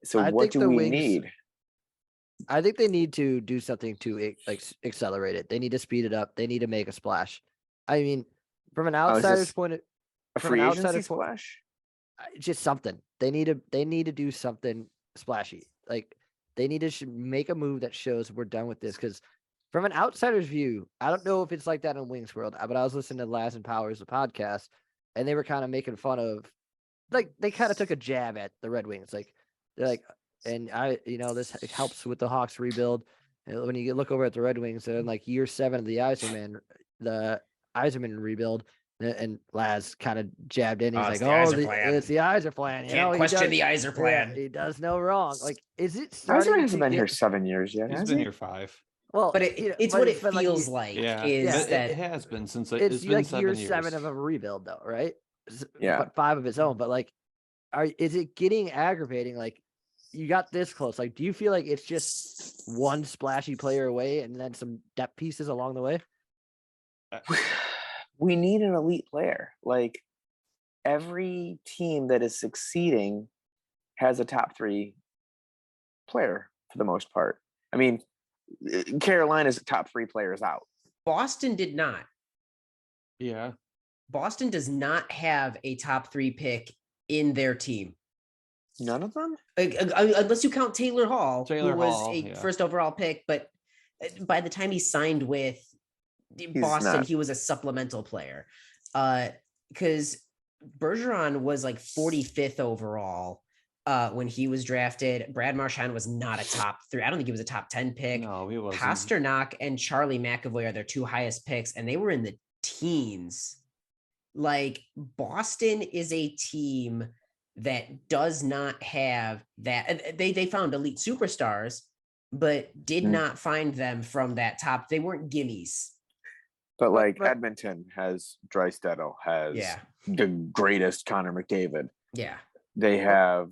So what do we need?
I think they need to do something to accelerate it. They need to speed it up. They need to make a splash. I mean, from an outsider's point of
a free agency splash,
just something. They need to do something splashy. Like they need to make a move that shows we're done with this. Because from an outsider's view, I don't know if it's like that in Wings World, but I was listening to Laz and Powers, the podcast, and they were kind of making fun of, like they kind of took a jab at the Red Wings. Like they're like, and this helps with the Hawks rebuild. And when you look over at the Red Wings, they're in like year 7 of the Yzerman rebuild, and Laz kind of jabbed in. He's like, it's the Yzer plan.
Can't question the Yzer plan.
He does no wrong. Like, is it
starting? Yzer hasn't been here 7 years yet.
He's been here 5.
Well,
but it's what it feels like.
It has been since
it's
been
like year
7
7 of a rebuild, though, right?
Yeah,
but 5 of its own. But like, is it getting aggravating? Like, you got this close. Like, do you feel like it's just one splashy player away and then some depth pieces along the way?
We need an elite player. Like, every team that is succeeding has a top 3 player for the most part. I mean, Carolina's top 3 players out.
Boston did not.
Yeah.
Boston does not have a top 3 pick in their team.
None of them?
Unless you count Taylor Hall, who was a first overall pick, but by the time he signed with Boston, he was a supplemental player. Because Bergeron was like 45th overall when he was drafted. Brad Marchand was not a top 3. I don't think he was a top 10 pick.
No, he wasn't.
Pasternak and Charlie McAvoy are their 2 highest picks, and they were in the teens. Like, Boston is a team that does not have that. They found elite superstars, but did not find them from that top. They weren't gimmies.
But like Edmonton has Draisaitl, has the greatest Connor McDavid.
Yeah.
They have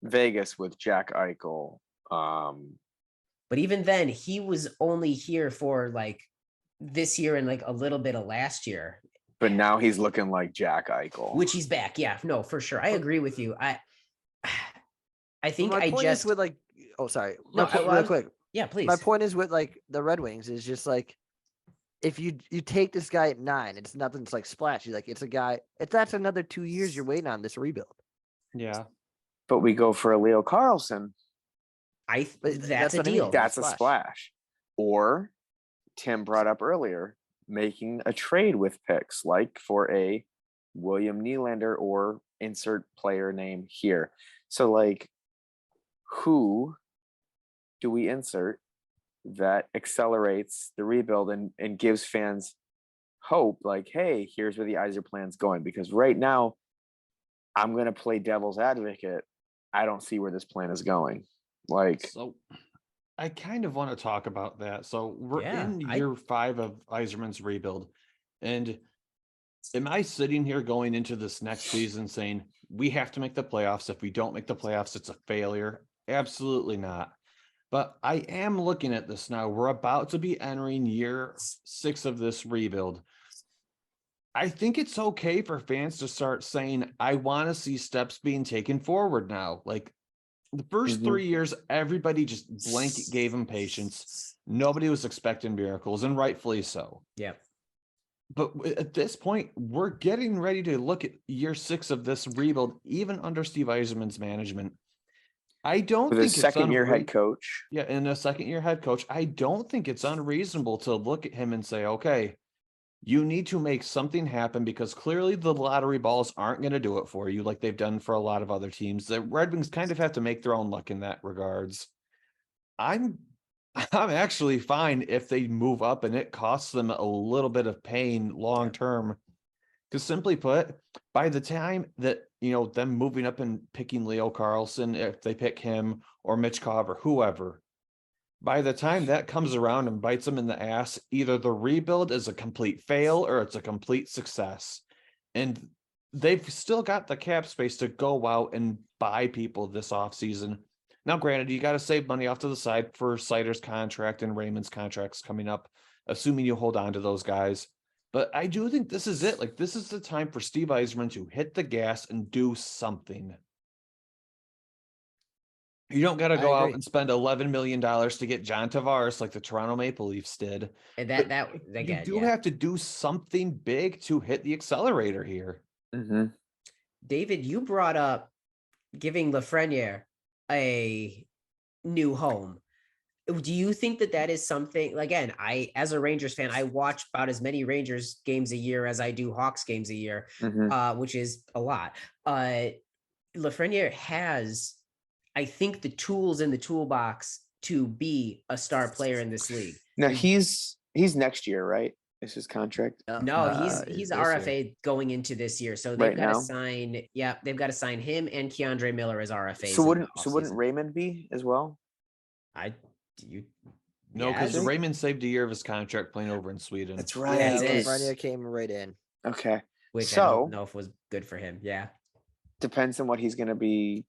Vegas with Jack Eichel.
But even then, he was only here for like this year and like a little bit of last year.
But now he's looking like Jack Eichel.
Which he's back. Yeah, no, for sure. I agree with you. I think
my point is with like, real quick.
Yeah, please.
My point is with like the Red Wings is just like, if you take this guy at 9, it's nothing. It's like splashy. Like it's a guy. If that's another 2 years you're waiting on this rebuild.
Yeah,
but we go for a Leo Carlson.
That's a deal.
That's a splash. Or Tim brought up earlier, making a trade with picks, like for a William Nylander or insert player name here. So like, who do we insert that accelerates the rebuild and gives fans hope? Like, hey, here's where the Yzer plan's going. Because right now, I'm going to play devil's advocate. I don't see where this plan is going. Like,
so I kind of want to talk about that. So we're in year 5 of Yzerman's rebuild. And am I sitting here going into this next season saying we have to make the playoffs? If we don't make the playoffs, it's a failure. Absolutely not. But I am looking at this now. We're about to be entering year 6 of this rebuild. I think it's okay for fans to start saying, I want to see steps being taken forward now. Like the first 3 years, everybody just blanket gave him patience. Nobody was expecting miracles, and rightfully so.
Yeah.
But at this point, we're getting ready to look at year 6 of this rebuild, even under Steve Yzerman's management. I don't think it's
second-year head coach.
Yeah, and a second-year head coach. I don't think it's unreasonable to look at him and say, okay, you need to make something happen, because clearly the lottery balls aren't going to do it for you like they've done for a lot of other teams. The Red Wings kind of have to make their own luck in that regards. I'm actually fine if they move up and it costs them a little bit of pain long term. Because simply put, by the time that, them moving up and picking Leo Carlson, if they pick him or Mitch Cobb or whoever, by the time that comes around and bites them in the ass, either the rebuild is a complete fail or it's a complete success. And they've still got the cap space to go out and buy people this offseason. Now, granted, you got to save money off to the side for Seider's contract and Raymond's contracts coming up, assuming you hold on to those guys. But I do think this is it. Like, this is the time for Steve Yzerman to hit the gas and do something. You don't got to go out and spend $11 million to get John Tavares like the Toronto Maple Leafs did.
And
you do have to do something big to hit the accelerator here.
Mm-hmm.
David, you brought up giving Lafreniere a new home. Do you think that is something? Again, as a Rangers fan, I watch about as many Rangers games a year as I do Hawks games a year, which is a lot. Lafreniere has, I think, the tools in the toolbox to be a star player in this league.
Now he's next year, right? Is his contract?
No, he's RFA going into this year. So they've got to sign. Yeah, they've got to sign him and Keandre Miller as RFAs.
So wouldn't Raymond be as well?
No, because Raymond saved a year of his contract playing over in Sweden.
That's right.
Yeah,
Lafreniere came right in.
Okay.
Which I don't know if was good for him. Yeah.
Depends on what he's going to be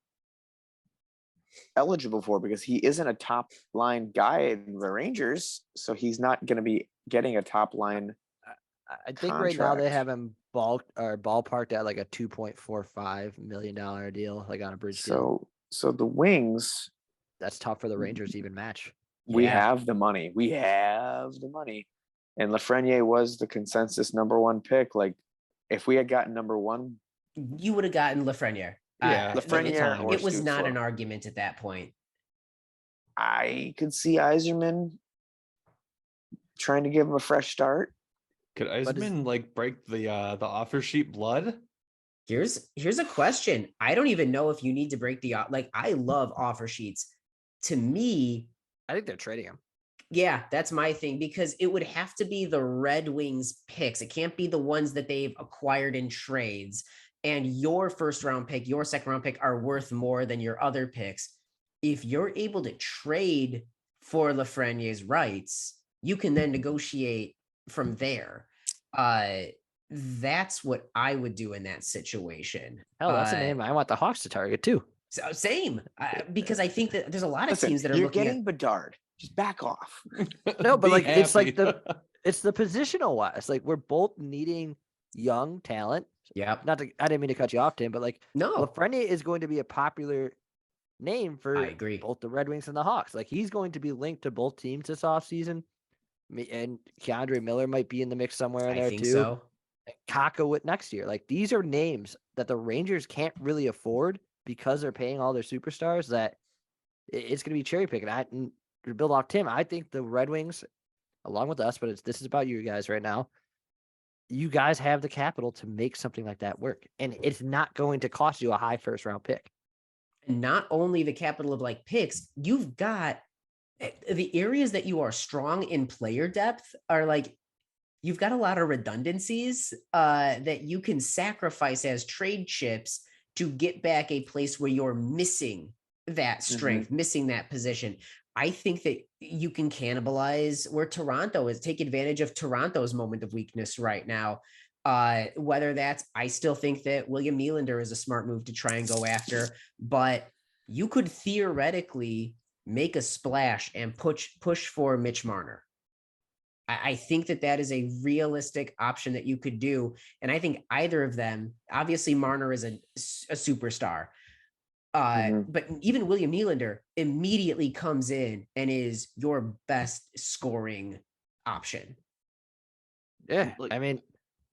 eligible for, because he isn't a top line guy in the Rangers, so he's not going to be getting a top line.
I think right now they have him ballparked at like a $2.45 million deal, like on a bridge deal.
So the Wings,
that's tough for the Rangers to even match.
We have the money. And Lafreniere was the consensus number 1 pick. Like, if we had gotten number 1,
you would have gotten Lafreniere.
Yeah,
Lafreniere.
It was not an argument at that point.
I could see Yzerman trying to give him a fresh start.
Could Yzerman break the offer sheet blood?
Here's a question. I don't even know if you need to break the I love offer sheets. To me,
I think they're trading him.
Yeah, that's my thing, because it would have to be the Red Wings picks. It can't be the ones that they've acquired in trades. and your first round pick, your second round pick are worth more than your other picks, if you're able to trade for Lafreniere's rights, you can then negotiate from there. That's what I would do in that situation.
Hell, that's a name I want the Hawks to target too.
So same, because I think that there's a lot of teams that are
you're
looking
getting Bedard. Just back off.
No, but
Be
like it's like
happy.
it's the positional wise. Like we're both needing young talent.
Yep.
I didn't mean to cut you off, Tim, but like
No,
Lafreniere is going to be a popular name for
I agree.
both the Red Wings and the Hawks. Like he's going to be linked to both teams this offseason. And Keandre Miller might be in the mix somewhere in there
think
too.
so.
Kaka with next year. Like these are names that the Rangers can't really afford because they're paying all their superstars. That it's going to be cherry picking. And to build off Tim, I think the Red Wings, along with us, but this is about you guys right now. You guys have the capital to make something like that work, and it's not going to cost you a high first round pick.
And not only the capital of like picks, you've got the areas that you are strong in player depth are like, you've got a lot of redundancies that you can sacrifice as trade chips to get back a place where you're missing that strength, missing that position. I think that you can cannibalize where Toronto is, take advantage of Toronto's moment of weakness right now. Whether that's, I still think that William Nylander is a smart move to try and go after, but you could theoretically make a splash and push for Mitch Marner. I think that is a realistic option that you could do. And I think either of them, obviously Marner is a superstar, but even William Nylander immediately comes in and is your best scoring option.
Yeah, I mean,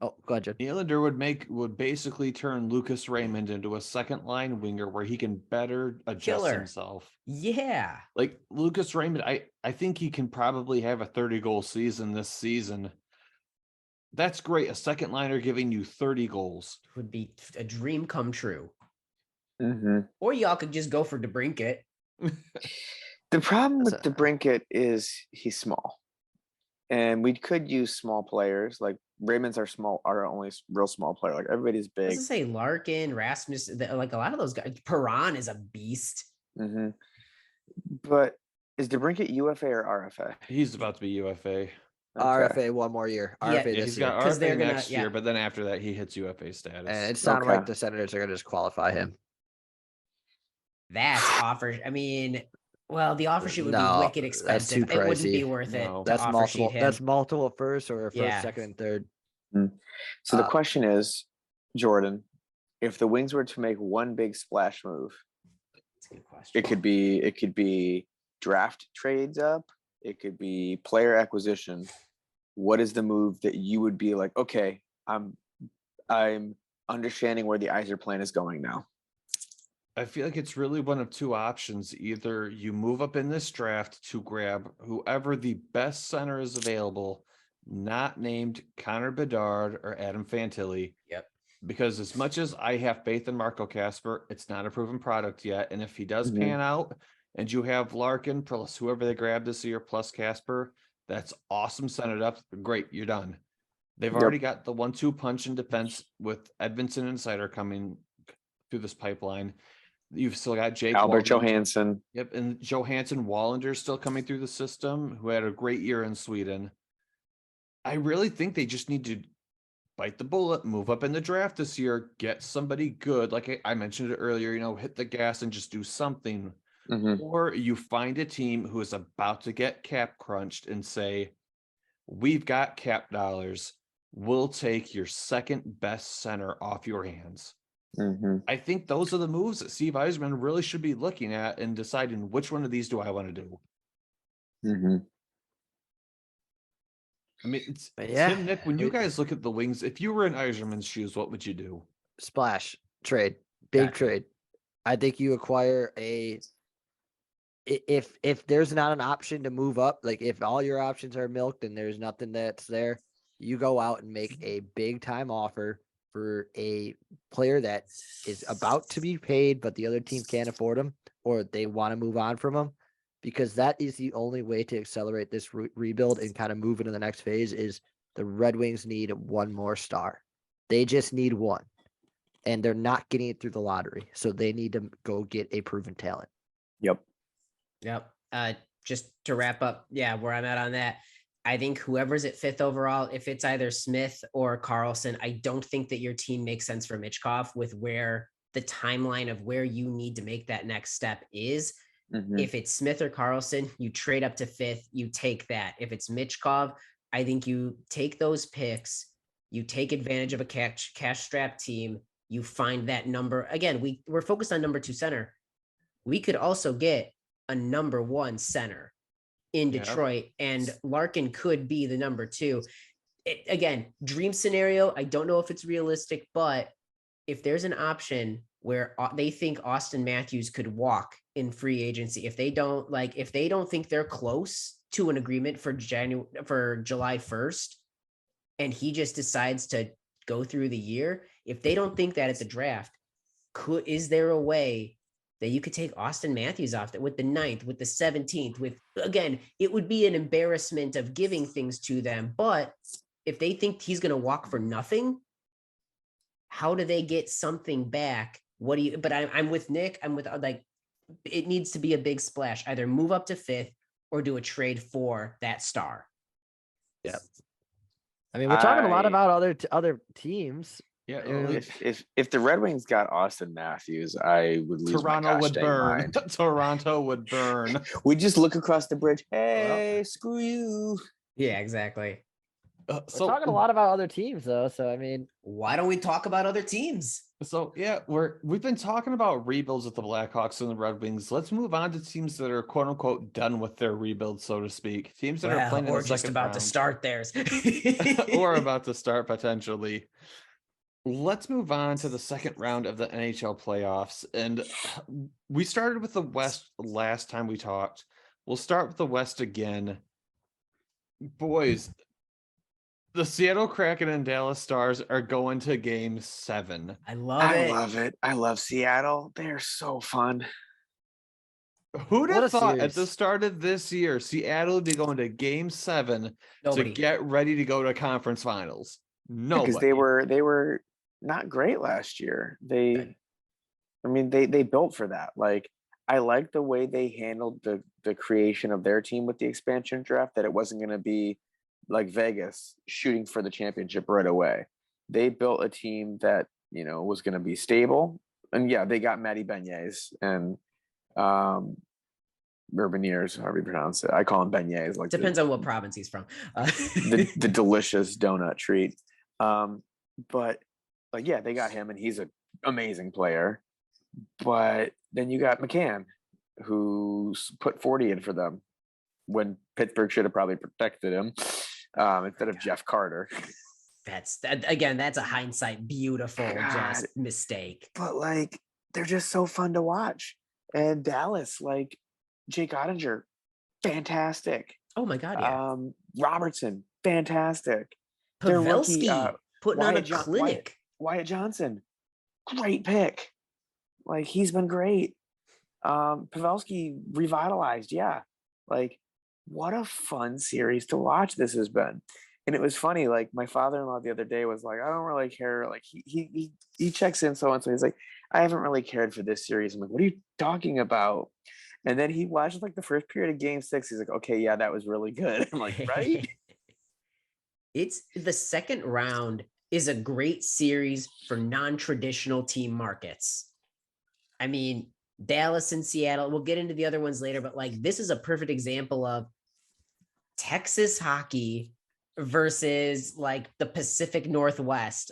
oh, go ahead, Jed.
Nylander would basically turn Lucas Raymond into a second line winger where he can better adjust himself.
Yeah.
Like Lucas Raymond, I think he can probably have a 30-goal season this season. That's great. A second liner giving you 30 goals
would be a dream come true.
Or
y'all could just go for DeBrincat.
The problem with DeBrincat is he's small. And we could use small players. Like Raymond's our only real small player. Like everybody's big.
Let's say Larkin, Rasmus, like a lot of those guys. Perron is a beast.
But is DeBrincat UFA or RFA?
He's about to be UFA.
Okay. RFA one more year. RFA this
he's
year.
got RFA next year, but then after that he hits UFA status.
And it sounded like the Senators are going to disqualify him.
That's offer. I mean, well, the offer sheet would be wicked expensive. It wouldn't be worth it.
That's multiple. That's multiple first or first, second, and third.
So the question is, Jordan, if the Wings were to make one big splash move,
that's a good question.
It could be draft trades up. It could be player acquisition. What is the move that you would be like? Okay, I'm understanding where the Yzer plan is going now.
I feel like it's really one of two options. Either you move up in this draft to grab whoever the best center is available, not named Connor Bedard or Adam Fantilli.
Yep.
Because as much as I have faith in Marco Kasper, it's not a proven product yet. And if he does pan out and you have Larkin plus whoever they grab this year plus Kasper, that's awesome. Send it up. Great. You're done. They've already got the 1-2 punch in defense with Edvinsson and Sider coming through this pipeline. You've still got
Albert Johansson.
Yep. And Johansson, Wallinger still coming through the system, who had a great year in Sweden. I really think they just need to bite the bullet, move up in the draft this year, get somebody good. Like I mentioned it earlier, hit the gas and just do something. Or you find a team who is about to get cap crunched and say, we've got cap dollars. We'll take your second best center off your hands. I think those are the moves that Steve Yzerman really should be looking at and deciding which one of these do I want to do. I mean, Tim, Nick, when you guys look at the Wings, if you were in Yzerman's shoes, what would you do?
Splash trade, big trade. I think you acquire if there's not an option to move up, like if all your options are milked and there's nothing that's there, you go out and make a big time offer for a player that is about to be paid, but the other team can't afford him, or they want to move on from him, because that is the only way to accelerate this rebuild and kind of move into the next phase. Is the Red Wings need one more star. They just need one. and they're not getting it through the lottery. So they need to go get a proven talent.
Yep.
Just to wrap up, where I'm at on that, I think whoever's at 5th overall, if it's either Smith or Carlson, I don't think that your team makes sense for Michkov with where the timeline of where you need to make that next step is.
Mm-hmm.
If it's Smith or Carlson, you trade up to 5th, you take that. If it's Michkov, I think you take those picks, you take advantage of a cash strap team, you find that number. Again, we're focused on number 2 center. We could also get a number 1 center in Detroit, and Larkin could be the number 2. Again, dream scenario. I don't know if it's realistic, but if there's an option where they think Austin Matthews could walk in free agency, if they don't think they're close to an agreement for July 1st, and he just decides to go through the year, if they don't think that at the draft, is there a way that you could take Austin Matthews off that with the 9th, with the 17th, again, it would be an embarrassment of giving things to them. But if they think he's going to walk for nothing, how do they get something back? But I'm with Nick. I'm with it needs to be a big splash, either move up to 5th or do a trade for that star.
Yeah. I mean, we're talking a lot about other teams.
Yeah,
if the Red Wings got Austin Matthews, I would lose
Toronto would burn.
Mind.
Toronto would burn.
We just look across the bridge. Hey, screw you.
Yeah, exactly.
We're talking a lot about other teams, though. So I mean,
why don't we talk about other teams?
So we've been talking about rebuilds with the Blackhawks and the Red Wings. Let's move on to teams that are quote unquote done with their rebuild, so to speak. Teams that are playing
or
in the
just
second
about
round.
to start theirs,
or about to start potentially. Let's move on to the second round of the NHL playoffs. And we started with the West last time we talked. We'll start with the West again. Boys, the Seattle Kraken and Dallas Stars are going to Game 7.
I love it.
I love Seattle. They're so fun.
Who'd have thought at the start of this year, Seattle would be going to Game 7 to get ready to go to conference finals? No,
because they were not great last year. They built for that. Like, I like the way they handled the creation of their team with the expansion draft, that it wasn't going to be like Vegas shooting for the championship right away. They built a team that, was going to be stable. And they got Matty Beignets and Urbaniers, however you pronounce it. I call him beignets. Like,
depends on what province he's from.
the delicious donut treat. But they got him, and he's an amazing player. But then you got McCann, who put 40 in for them when Pittsburgh should have probably protected him instead of Jeff Carter.
That's a hindsight beautiful just mistake.
But they're just so fun to watch. And Dallas, Jake Ottinger, fantastic.
Oh my God, yeah.
Robertson, fantastic.
Pavelski putting on a clinic.
Wyatt Johnson, great pick. He's been great. Pavelski revitalized, what a fun series to watch this has been. And it was funny, my father-in-law the other day was like, I don't really care. He checks in so and so. He's like, I haven't really cared for this series. I'm like, what are you talking about? And then he watched the first period of Game 6. He's like, okay, yeah, that was really good. I'm like, right?
It's the second round is a great series for non-traditional team markets. I mean, Dallas and Seattle, we'll get into the other ones later, but this is a perfect example of Texas hockey versus the Pacific Northwest.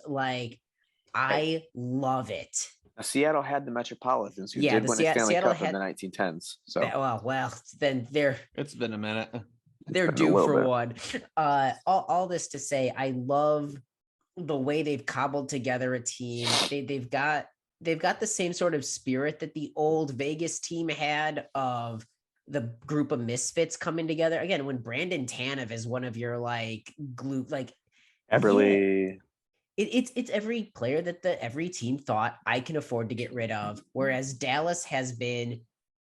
I love it.
Seattle had the Metropolitans who did win a Stanley Cup in the 1910s. So
then
it's been a minute.
They're due for one. All this to say, I love the way they've cobbled together a team. They've got the same sort of spirit that the old Vegas team had of the group of misfits coming together. Again, when Brandon Tanev is one of your glue,
Eberle.
It's every player that every team thought I can afford to get rid of. Whereas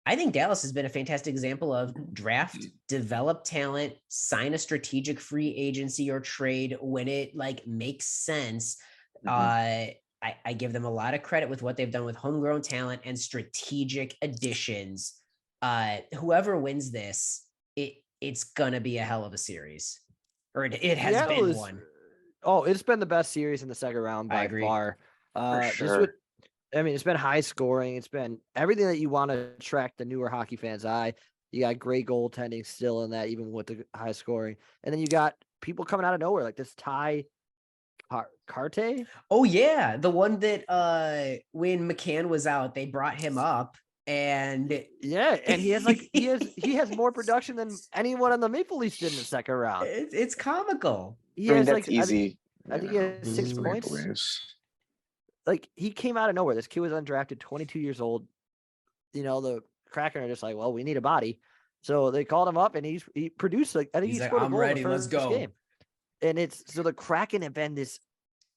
I think Dallas has been a fantastic example of draft, develop talent, sign a strategic free agency or trade when it makes sense.
Mm-hmm.
I give them a lot of credit with what they've done with homegrown talent and strategic additions. Whoever wins this, it's gonna be a hell of a series, or it has been one.
Oh, it's been the best series in the second round by far.
For sure.
It's been high scoring. It's been everything that you want to attract the newer hockey fans' eye. You got great goaltending still in that, even with the high scoring. And then you got people coming out of nowhere, like this Ty Carte.
Oh yeah, the one that when McCann was out, they brought him up, and
he has more production than anyone on the Maple Leafs did in the second round.
It's comical.
That's easy.
I think he has 6 points. Like, he came out of nowhere. This kid was undrafted, 22 years old. The Kraken are just like, well, we need a body. So they called him up, and he produced, I think he scored a goal
ready,
in the first game. And so the Kraken have been this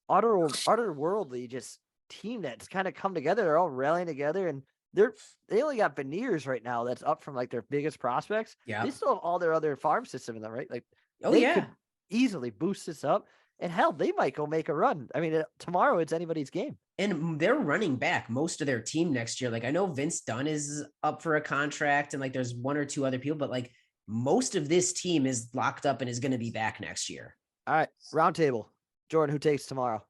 otherworldly just team that's kind of come together. They're all rallying together, and they only got Beniers right now that's up from like their biggest prospects.
Yeah.
They still have all their other farm system in them, right? Like, could easily boost this up. And hell, they might go make a run. I mean, tomorrow it's anybody's game.
And they're running back most of their team next year. Like, I know Vince Dunn is up for a contract, and like there's one or two other people, but like most of this team is locked up and is going to be back next year.
All right, round table. Jordan, who takes tomorrow?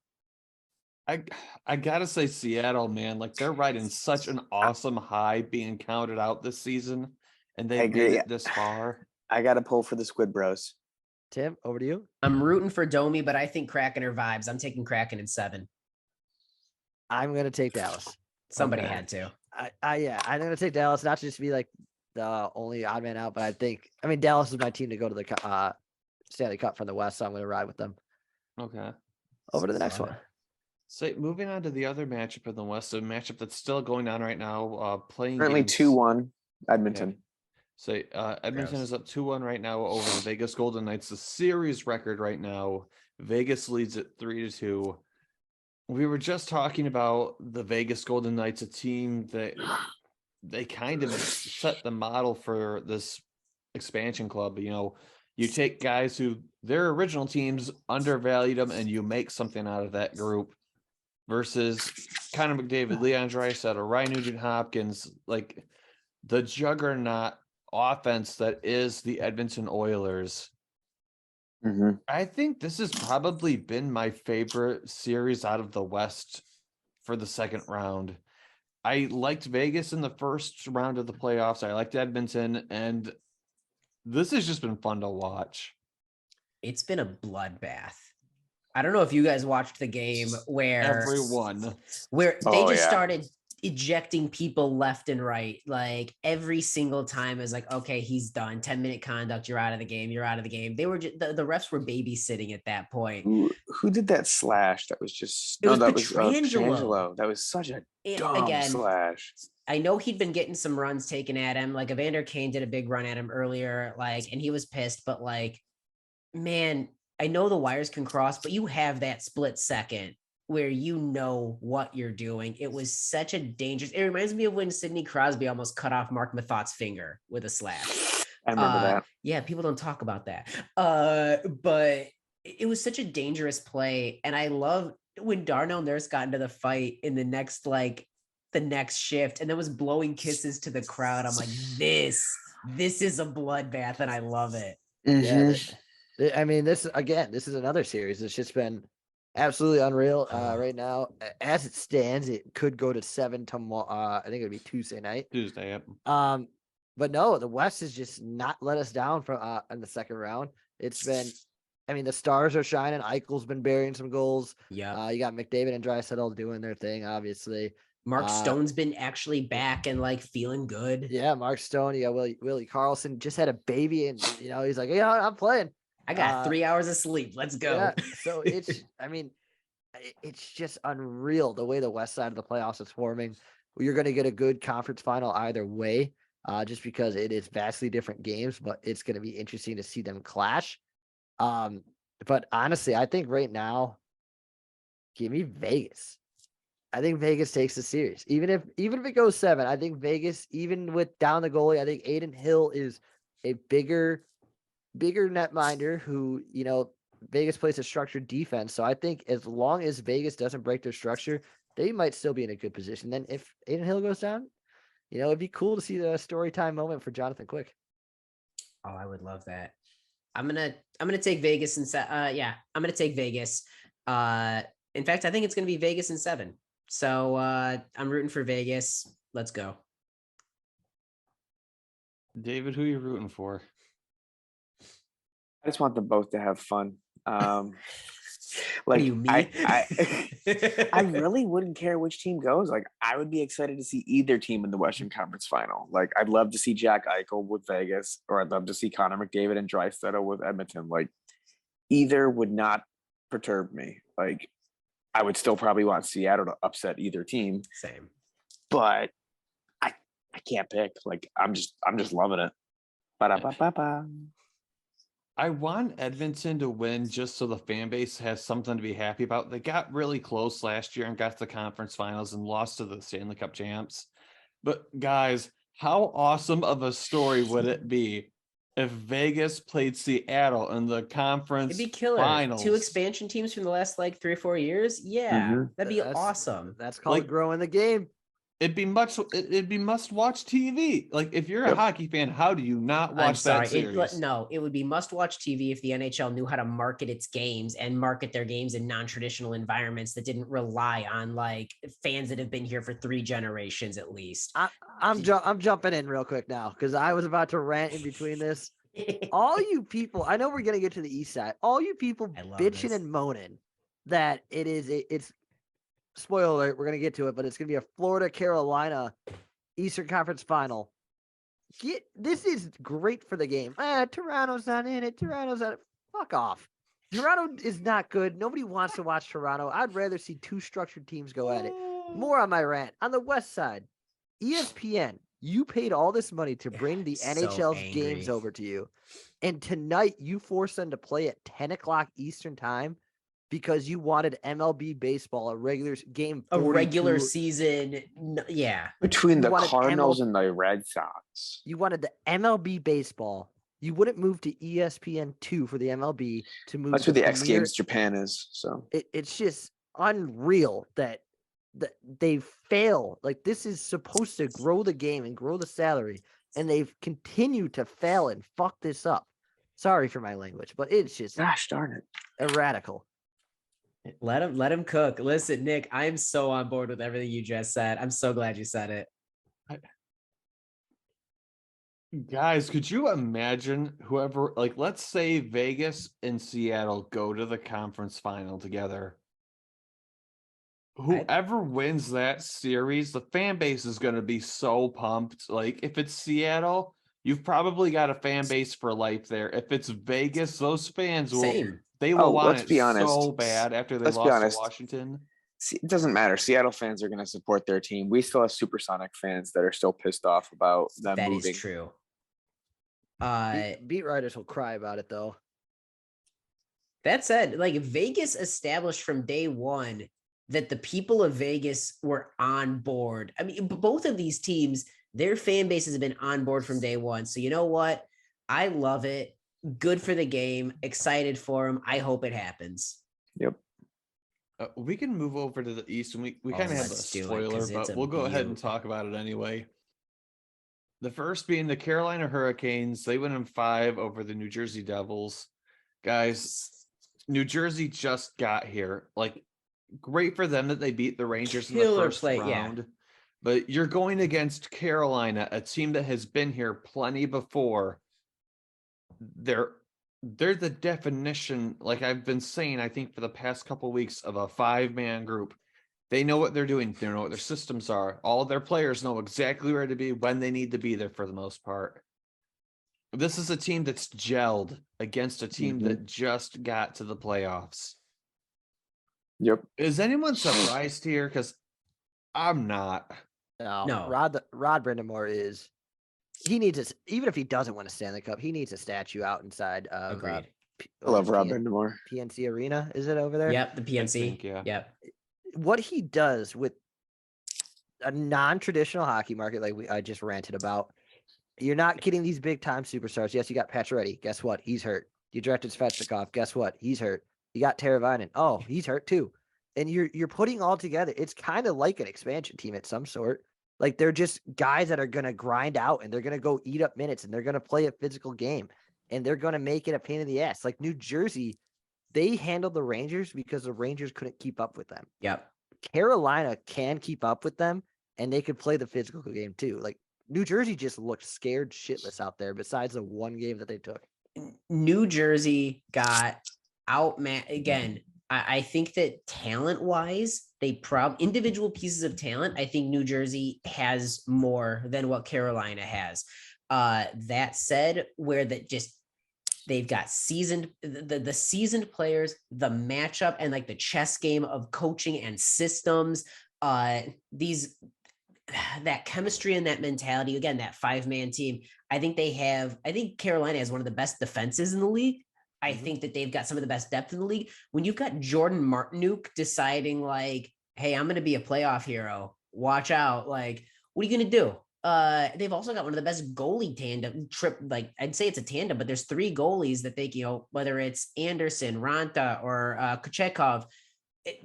I gotta say Seattle, man. Like, they're riding such an awesome high being counted out this season, and they made it this far.
I gotta pull for the Squid Bros.
Tim, over to you.
I'm rooting for Domi, but I think Kraken are vibes. I'm taking Kraken in 7.
I'm gonna take Dallas.
Somebody had to.
I'm gonna take Dallas, not just to be like the only odd man out, but Dallas is my team to go to the Stanley Cup from the West, so I'm gonna ride with them.
Okay.
Over to the next one.
So moving on to the other matchup in the West, a matchup that's still going on right now. Playing
currently 2-1 Edmonton.
Okay. So Edmonton is up 2-1 right now over the Vegas Golden Knights. The series record right now, Vegas leads it 3-2. We were just talking about the Vegas Golden Knights, a team that they kind of set the model for this expansion club. You take guys who their original teams undervalued them, and you make something out of that group. Versus Connor McDavid, Leon Draisaitl, Ryan Nugent-Hopkins, like the juggernaut offense that is the Edmonton Oilers.
Mm-hmm.
I think this has probably been my favorite series out of the West for the second round. I liked Vegas in the first round of the playoffs. I liked Edmonton, and this has just been fun to watch.
It's been a bloodbath. I don't know if you guys watched the game where they just started ejecting people left and right. Like, every single time is like, okay, he's done. 10-minute conduct. You're out of the game. You're out of the game. They were just, the refs were babysitting at that point.
Who did that slash? That was just
Pietrangelo.
That was such a dumb slash.
I know he'd been getting some runs taken at him. Like, Evander Kane did a big run at him earlier, and he was pissed. But like, man, I know the wires can cross, but you have that split second where you know what you're doing. It was such a dangerous. It reminds me of when Sidney Crosby almost cut off Mark Mathot's finger with a slash.
I remember that.
Yeah, people don't talk about that. But it was such a dangerous play, and I love when Darnell Nurse got into the fight in the next shift, and then was blowing kisses to the crowd. I'm like, this is a bloodbath, and I love it.
Mm-hmm.
Yeah. This is another series. It's just been absolutely unreal right now. As it stands, it could go to 7 tomorrow. I think it'll be Tuesday night.
Yep.
But no, the West has just not let us down from in the second round. It's been, the stars are shining. Eichel's been burying some goals.
Yeah.
You got McDavid and Draisaitl doing their thing, obviously.
Mark Stone's been actually back and like feeling good.
Yeah, Mark Stone. You got Willie Karlsson just had a baby, and he's like, I'm playing.
I got 3 hours of sleep. Let's go.
Yeah, so it's just unreal the way the West side of the playoffs is forming. You're going to get a good conference final either way, just because it is vastly different games, but it's going to be interesting to see them clash. But honestly, I think right now, give me Vegas. I think Vegas takes the series. Even if it goes 7, I think Vegas, even with down the goalie, I think Adin Hill is a bigger netminder who, Vegas plays a structured defense. So I think as long as Vegas doesn't break their structure, they might still be in a good position. Then if Aiden Hill goes down, it'd be cool to see the story time moment for Jonathan Quick.
Oh, I would love that. I'm gonna take Vegas and I'm gonna take Vegas. In fact, I think it's gonna be Vegas in 7. So I'm rooting for Vegas. Let's go.
David, who are you rooting for?
I just want them both to have fun.
What do you mean?
I really wouldn't care which team goes. Like, I would be excited to see either team in the Western Conference Final. Like, I'd love to see Jack Eichel with Vegas, or I'd love to see Connor McDavid and Draisaitl with Edmonton. Like, either would not perturb me. Like, I would still probably want Seattle to upset either team.
Same.
But I can't pick. Like, I'm just loving it. Ba-da-ba-ba-ba.
I want Edmonton to win just so the fan base has something to be happy about. They got really close last year and got to the conference finals and lost to the Stanley Cup champs. But guys, how awesome of a story would it be if Vegas played Seattle in the conference
It'd be killer.
finals?
2 expansion teams from the last 3 or 4 years. Yeah, that'd be awesome.
That's called growing the game.
It'd be must-watch TV. Like, if you're a hockey fan, how do you not watch that series?
It would be must-watch TV if the NHL knew how to market its games and market their games in non-traditional environments that didn't rely on like fans that have been here for 3 generations at least.
I'm jumping in real quick now because I was about to rant in between this. All you people, I know we're gonna get to the East Side. All you people bitching and moaning that it's. Spoiler alert, we're going to get to it, but it's going to be a Florida-Carolina Eastern Conference Final. This is great for the game. Toronto's not in it. Fuck off. Toronto is not good. Nobody wants to watch Toronto. I'd rather see 2 structured teams go at it. More on my rant. On the West Side, ESPN, you paid all this money to bring the NHL's games over to you. And tonight, you forced them to play at 10 o'clock Eastern time because you wanted MLB baseball, a regular game, 42.
A regular season. Yeah.
Between the Cardinals and the Red Sox.
You wanted the MLB baseball. You wouldn't move to ESPN2 for the MLB to move.
That's where the X Games Japan is. So
it's just unreal that they fail. Like, this is supposed to grow the game and grow the salary, and they've continued to fail and fuck this up. Sorry for my language, but it's just,
gosh darn it,
radical.
Let him cook. Listen, Nick, I'm so on board with everything you just said. I'm so glad you said it.
Guys, could you imagine whoever, like, let's say Vegas and Seattle go to the conference final together. Whoever wins that series, the fan base is going to be so pumped. Like, if it's Seattle, you've probably got a fan base for life there. If it's Vegas, those fans will want it so bad after they lost to Washington.
It doesn't matter. Seattle fans are going to support their team. We still have Supersonic fans that are still pissed off about them moving.
That is true.
Beat writers will cry about it, though.
That said, like, Vegas established from day one that the people of Vegas were on board. I mean, both of these teams, their fan bases have been on board from day one. So you know what? I love it. Good for the game. Excited for them. I hope it happens.
Yep.
We can move over to the East, and we kind of have a spoiler, but we'll go ahead and talk about it anyway. The first being the Carolina Hurricanes. They went in 5 over the New Jersey Devils. Guys, New Jersey just got here. Like, great for them that they beat the Rangers in the first round. Yeah. But you're going against Carolina, a team that has been here plenty before. They're the definition, like I've been saying, I think for the past couple of weeks, of a 5-man group. They know what they're doing. They know what their systems are. All of their players know exactly where to be when they need to be there for the most part. This is a team that's gelled against a team that just got to the playoffs.
Yep.
Is anyone surprised here? Because I'm not.
No.
Rod Brindamore is. He needs to, even if he doesn't win a Stanley Cup, he needs a statue out inside of
I love Rod Brindamore.
PNC Arena, is it over there?
Yep, the PNC. Yep.
What he does with a non-traditional hockey market, like I just ranted about, you're not getting these big time superstars. Yes, you got Pacioretty. Guess what? He's hurt. You drafted Svechnikov. Guess what? He's hurt. You got Teravainen. Oh, he's hurt too. And you're putting all together. It's kind of like an expansion team at some sort. Like they're just guys that are gonna grind out and they're gonna go eat up minutes and they're gonna play a physical game and they're gonna make it a pain in the ass. Like New Jersey, they handled the Rangers because the Rangers couldn't keep up with them.
Yep.
Carolina can keep up with them and they could play the physical game too. Like New Jersey just looked scared shitless out there besides the one game that they took.
New Jersey got out, man. Again, I think that talent wise, individual pieces of talent, I think New Jersey has more than what Carolina has. That said, they've got the seasoned players, the matchup and like the chess game of coaching and systems, that chemistry and that mentality, again, that 5-man team. I think Carolina has one of the best defenses in the league. I think that they've got some of the best depth in the league. When you've got Jordan Martinook deciding like, hey, I'm going to be a playoff hero, watch out. Like, what are you going to do? They've also got one of the best goalie tandem like I'd say it's a tandem, but there's 3 goalies that they, whether it's Anderson, Ranta, or Kochekov,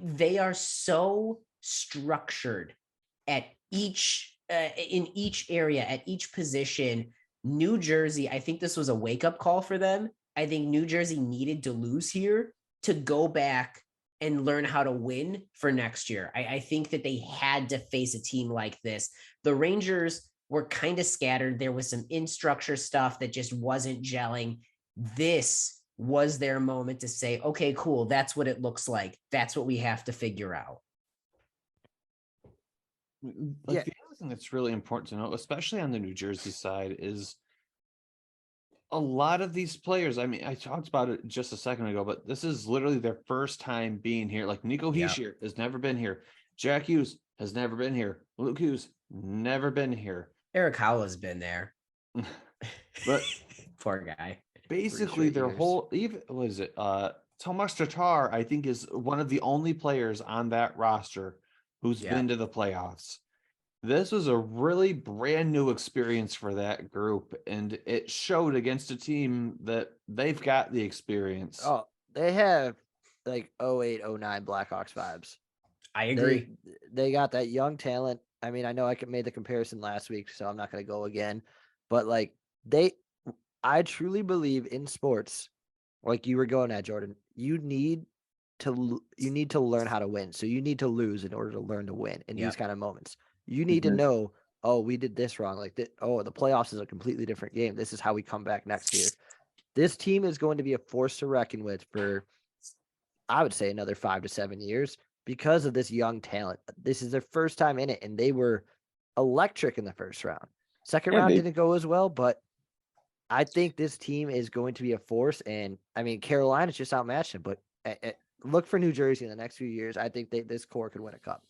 they are so structured at each in each area, at each position. New Jersey, I think this was a wake-up call for them. I think New Jersey needed to lose here to go back and learn how to win for next year. I think that they had to face a team like this. The Rangers were kind of scattered. There was some in-structure stuff that just wasn't gelling. This was their moment to say, okay, cool, that's what it looks like. That's what we have to figure out.
The other thing that's really important to know, especially on the New Jersey side, is a lot of these players, I mean, I talked about it just a second ago, but this is literally their first time being here. Like Nico Hischier has never been here. Jack Hughes has never been here. Luke Hughes, never been here.
Eric Howell's been there.
But
poor guy.
Basically their whole, even, what is it? Tomas Tatar, I think, is one of the only players on that roster who's been to the playoffs. This was a really brand new experience for that group, and it showed against a team that they've got the experience.
Oh, they have like 08, 09 Blackhawks vibes.
I agree.
They got that young talent. I mean, I know I made the comparison last week, so I'm not going to go again. But like I truly believe in sports, like you were going at, Jordan. You need to learn how to win. So you need to lose in order to learn to win in these kind of moments. You need to know, oh, we did this wrong. Like, the playoffs is a completely different game. This is how we come back next year. This team is going to be a force to reckon with for, I would say, another 5 to 7 years because of this young talent. This is their first time in it, and they were electric in the first round. Second round didn't go as well, but I think this team is going to be a force. And, I mean, Carolina's just outmatched them, but look for New Jersey in the next few years. I think this core could win a cup.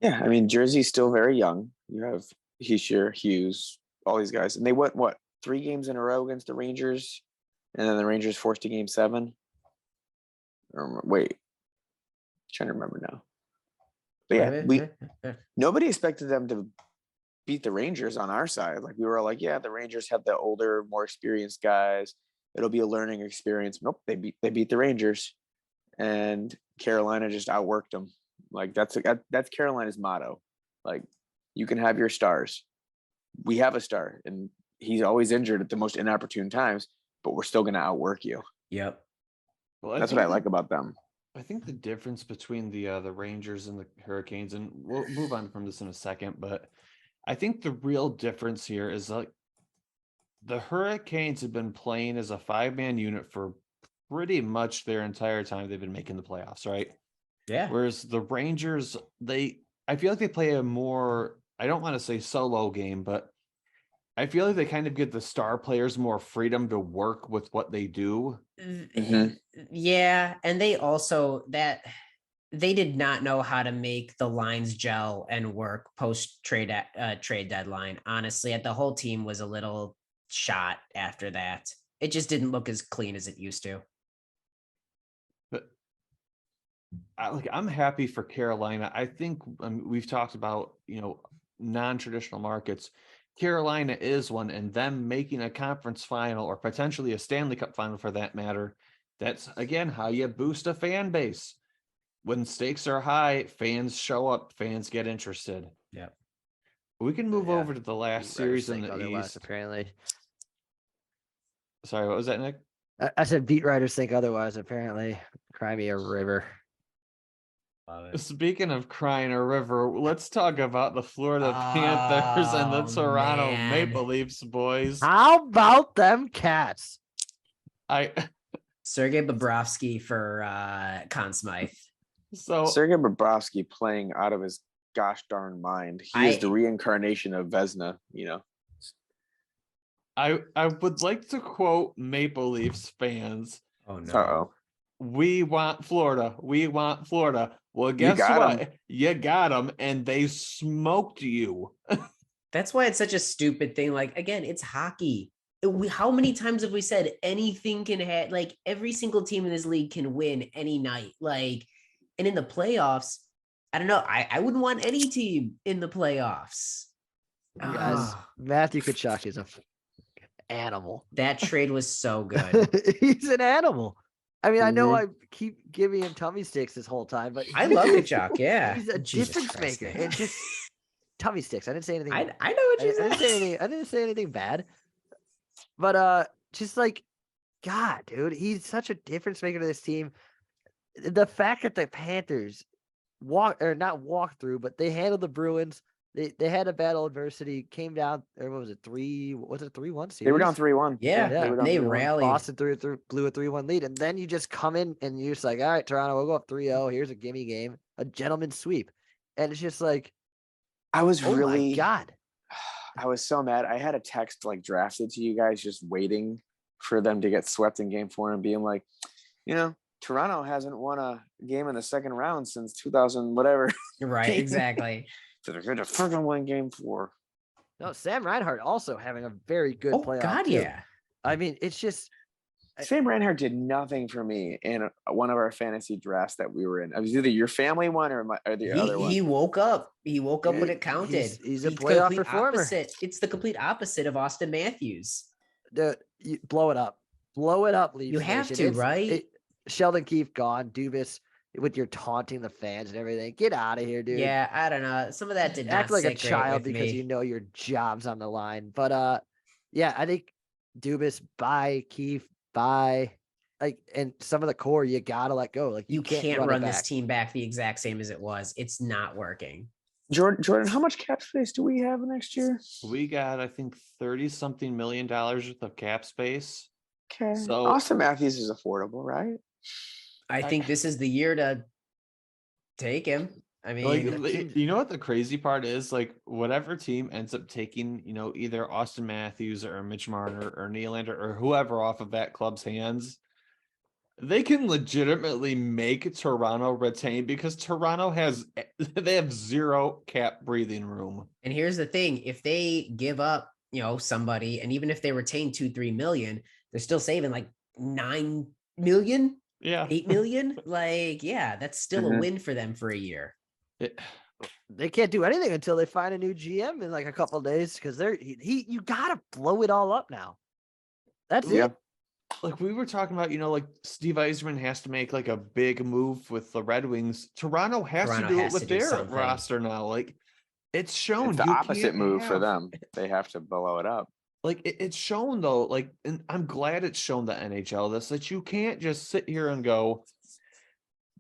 Yeah, I mean, Jersey's still very young. You have Hischier, Hughes, all these guys. And they went, 3 games in a row against the Rangers? And then the Rangers forced to game 7? Wait. I'm trying to remember now. But yeah, nobody expected them to beat the Rangers on our side. Like, we were all like, yeah, the Rangers have the older, more experienced guys. It'll be a learning experience. Nope, they beat the Rangers. And Carolina just outworked them. Like, that's Carolina's motto. Like, you can have your stars. We have a star, and he's always injured at the most inopportune times, but we're still going to outwork you.
Yep.
Well,
that's what I like about them.
I think the difference between the Rangers and the Hurricanes, and we'll move on from this in a second, but I think the real difference here is like the Hurricanes have been playing as a 5-man unit for pretty much their entire time they've been making the playoffs, right?
Yeah.
Whereas the Rangers, I feel like they play a more, I don't want to say solo game, but I feel like they kind of give the star players more freedom to work with what they do.
Mm-hmm. Yeah. And they also, they did not know how to make the lines gel and work post trade deadline. Honestly, the whole team was a little shot after that. It just didn't look as clean as it used to.
But I'm happy for Carolina. I think we've talked about, non-traditional markets. Carolina is one, and them making a conference final or potentially a Stanley Cup final for that matter, that's again how you boost a fan base. When stakes are high, fans show up, fans get interested.
Yep.
We can move over to the last
Writers
series in
think
the
otherwise,
East.
Apparently.
Sorry, what was that, Nick?
I said beat writers think otherwise, apparently. Cry me a river.
Speaking of crying a river, let's talk about the Florida Panthers and the Toronto Maple Leafs, boys.
How about them Cats?
Sergei Bobrovsky for Conn Smythe.
So
Sergei Bobrovsky playing out of his gosh darn mind. He is the reincarnation of Vezina, you know.
I would like to quote Maple Leafs fans.
Oh no.
Uh-oh.
We want Florida. We want Florida. Well, guess what? You got them, and they smoked you.
That's why it's such a stupid thing. Like, again, it's hockey. How many times have we said anything can have, like, every single team in this league can win any night? Like, and in the playoffs, I don't know. I wouldn't want any team in the playoffs.
Guys, Matthew Tkachuk is an animal.
That trade was so good.
He's an animal. I mean, I know I keep giving him tummy sticks this whole time, but
I love Tkachuk. Yeah,
he's a difference maker. And just tummy sticks. I didn't say anything.
I know what you said.
I didn't say anything bad. But just like, God, dude, he's such a difference maker to this team. The fact that the Panthers not walk through, but they handled the Bruins. They had a battle adversity, came down, or what was it, 3-1 series?
They were down 3-1.
Yeah, they rallied.
Boston blew a 3-1 lead, and then you just come in and you're just like, all right, Toronto, we'll go up 3-0. Here's a gimme game, a gentleman's sweep. And it's just like,
I was
my God.
I was so mad. I had a text like drafted to you guys just waiting for them to get swept in game 4 and being like, you know, Toronto hasn't won a game in the second round since 2000, whatever.
Right, exactly.
So they're going to freaking win game 4.
No, Sam Reinhart also having a very good playoff.
God,
too.
yeah.
I mean, it's just
Sam Reinhart did nothing for me in one of our fantasy drafts that we were in. It was either your family one or the other one.
He woke up. He woke up when it counted.
He's a playoff performer.
It's the complete opposite of Austin Matthews.
Blow it up. Blow it up, Leafs.
You have to, right?
Sheldon Keefe gone. Dubas with your taunting the fans and everything. Get out of here, dude.
Yeah, I don't know. Some of that did not
act like a
sit great
child
with
because
me.
you know your job's on the line. But yeah, I think Dubas, bye, Keefe, bye. Like, and some of the core you gotta let go. Like
you can't run this team back the exact same as it was. It's not working.
Jordan, how much cap space do we have next year?
We got, I think, $30-something million worth of cap space.
Okay.
So
Austin Matthews is affordable, right?
I think this is the year to take him. I mean,
like, you know what the crazy part is? Like, whatever team ends up taking, you know, either Austin Matthews or Mitch Marner or Nylander or whoever off of that club's hands, they can legitimately make Toronto retain because Toronto they have zero cap breathing room.
and here's the thing: if they give up, you know, somebody, and even if they retain 2-3 million, they're still saving like 9 million.
Yeah.
8 million. Like, yeah, that's still a win for them for a year.
They can't do anything until they find a new GM in like a couple of days because you gotta blow it all up now. That's it.
Like we were talking about, you know, like Steve Yzerman has to make like a big move with the Red Wings. Toronto has to do it with their roster now. Like it's shown.
It's the opposite move for them. They have to blow it up.
Like it's shown though, like, and I'm glad it's shown the NHL this, that you can't just sit here and go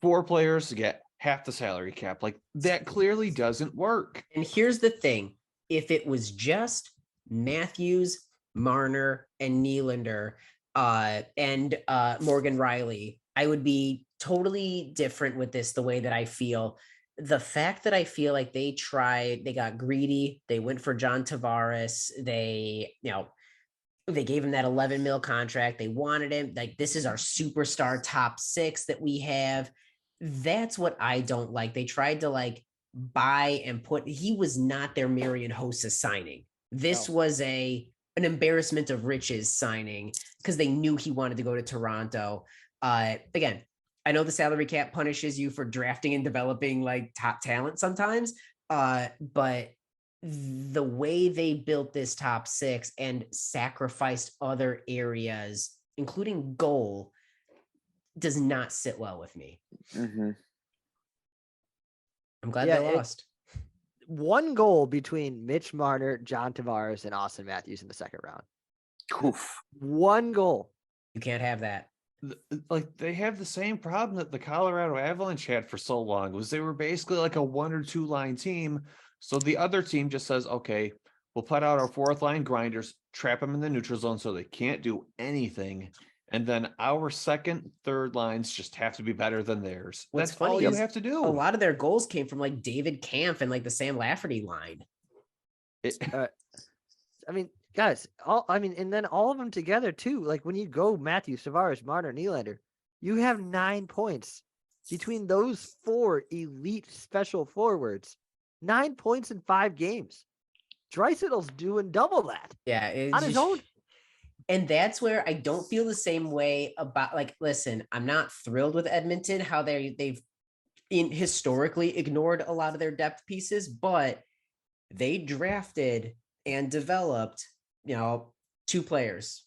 4 players to get half the salary cap. Like that clearly doesn't work.
And here's the thing: if it was just Matthews, Marner, and Nylander, and Morgan Riley, I would be totally different with this. The way that I feel, the fact that I feel like they got greedy. They went for John Tavares. They gave him that 11 mil contract. They wanted him. Like, this is our superstar top 6 that we have. That's what I don't like. They tried to like buy and he was not their Marian Hossa signing. This was an embarrassment of riches signing because they knew he wanted to go to Toronto. Again, I know the salary cap punishes you for drafting and developing like top talent sometimes, but the way they built this top six and sacrificed other areas, including goal, does not sit well with me.
Mm-hmm.
I'm glad they lost.
One goal between Mitch Marner, John Tavares, and Austin Matthews in the second round.
Oof.
One goal.
You can't have that.
Like, they have the same problem that the Colorado Avalanche had for so long, was they were basically like a 1 or 2 line team. So the other team just says, okay, we'll put out our fourth line grinders, trap them in the neutral zone so they can't do anything. And then our second, third lines just have to be better than theirs.
What's
That's
funny
all you
is
have to do.
A lot of their goals came from like David Kampf and like the Sam Lafferty line.
I mean, guys, and then all of them together too. Like when you go Matthews, Tavares, Marner, Nylander, you have 9 points between those 4 elite special forwards. 9 points in 5 games. Dreisaitl's doing double that.
Yeah,
on his own.
And that's where I don't feel the same way about, like, listen, I'm not thrilled with Edmonton, how they've historically ignored a lot of their depth pieces, but they drafted and developed, 2 players,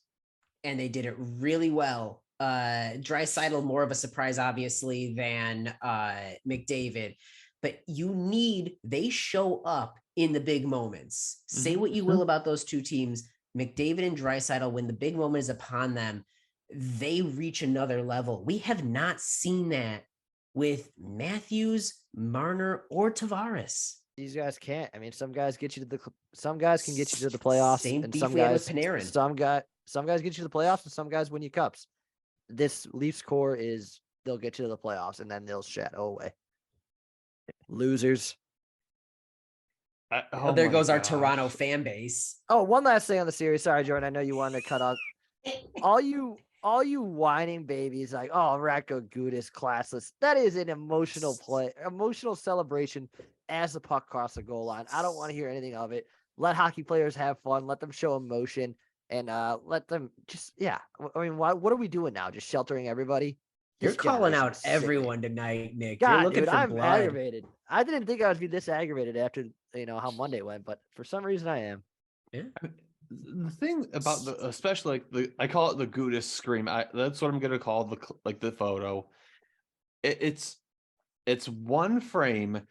and they did it really well. Draisaitl, more of a surprise, obviously, than McDavid, but they show up in the big moments. Say what you will about those 2 teams. McDavid and Draisaitl, when the big moment is upon them, they reach another level. We have not seen that with Matthews, Marner, or Tavares.
These guys can't. I mean, some guys can get you to the playoffs.
Same
and
beef
some
we had
guys,
with Panarin.
Some guys get you to the playoffs, and some guys win you cups. This Leafs core they'll get you to the playoffs, and then they'll shadow away. Losers.
There goes our Toronto fan base.
Oh, one last thing on the series. Sorry, Jordan. I know you wanted to cut off. all you whining babies like, oh, Radko Gudas classless. That is an emotional celebration as the puck crosses the goal line. I don't want to hear anything of it. Let hockey players have fun. Let them show emotion, and let them just, yeah. I mean, what are we doing now? Just sheltering everybody?
You're calling out everyone tonight, Nick. You're looking for
I'm
blood.
aggravated. I didn't think I would be this aggravated after how Monday went, but for some reason I am.
Yeah.
The thing about especially like I call it the Gudis scream. That's what I'm gonna call the photo. It's one frame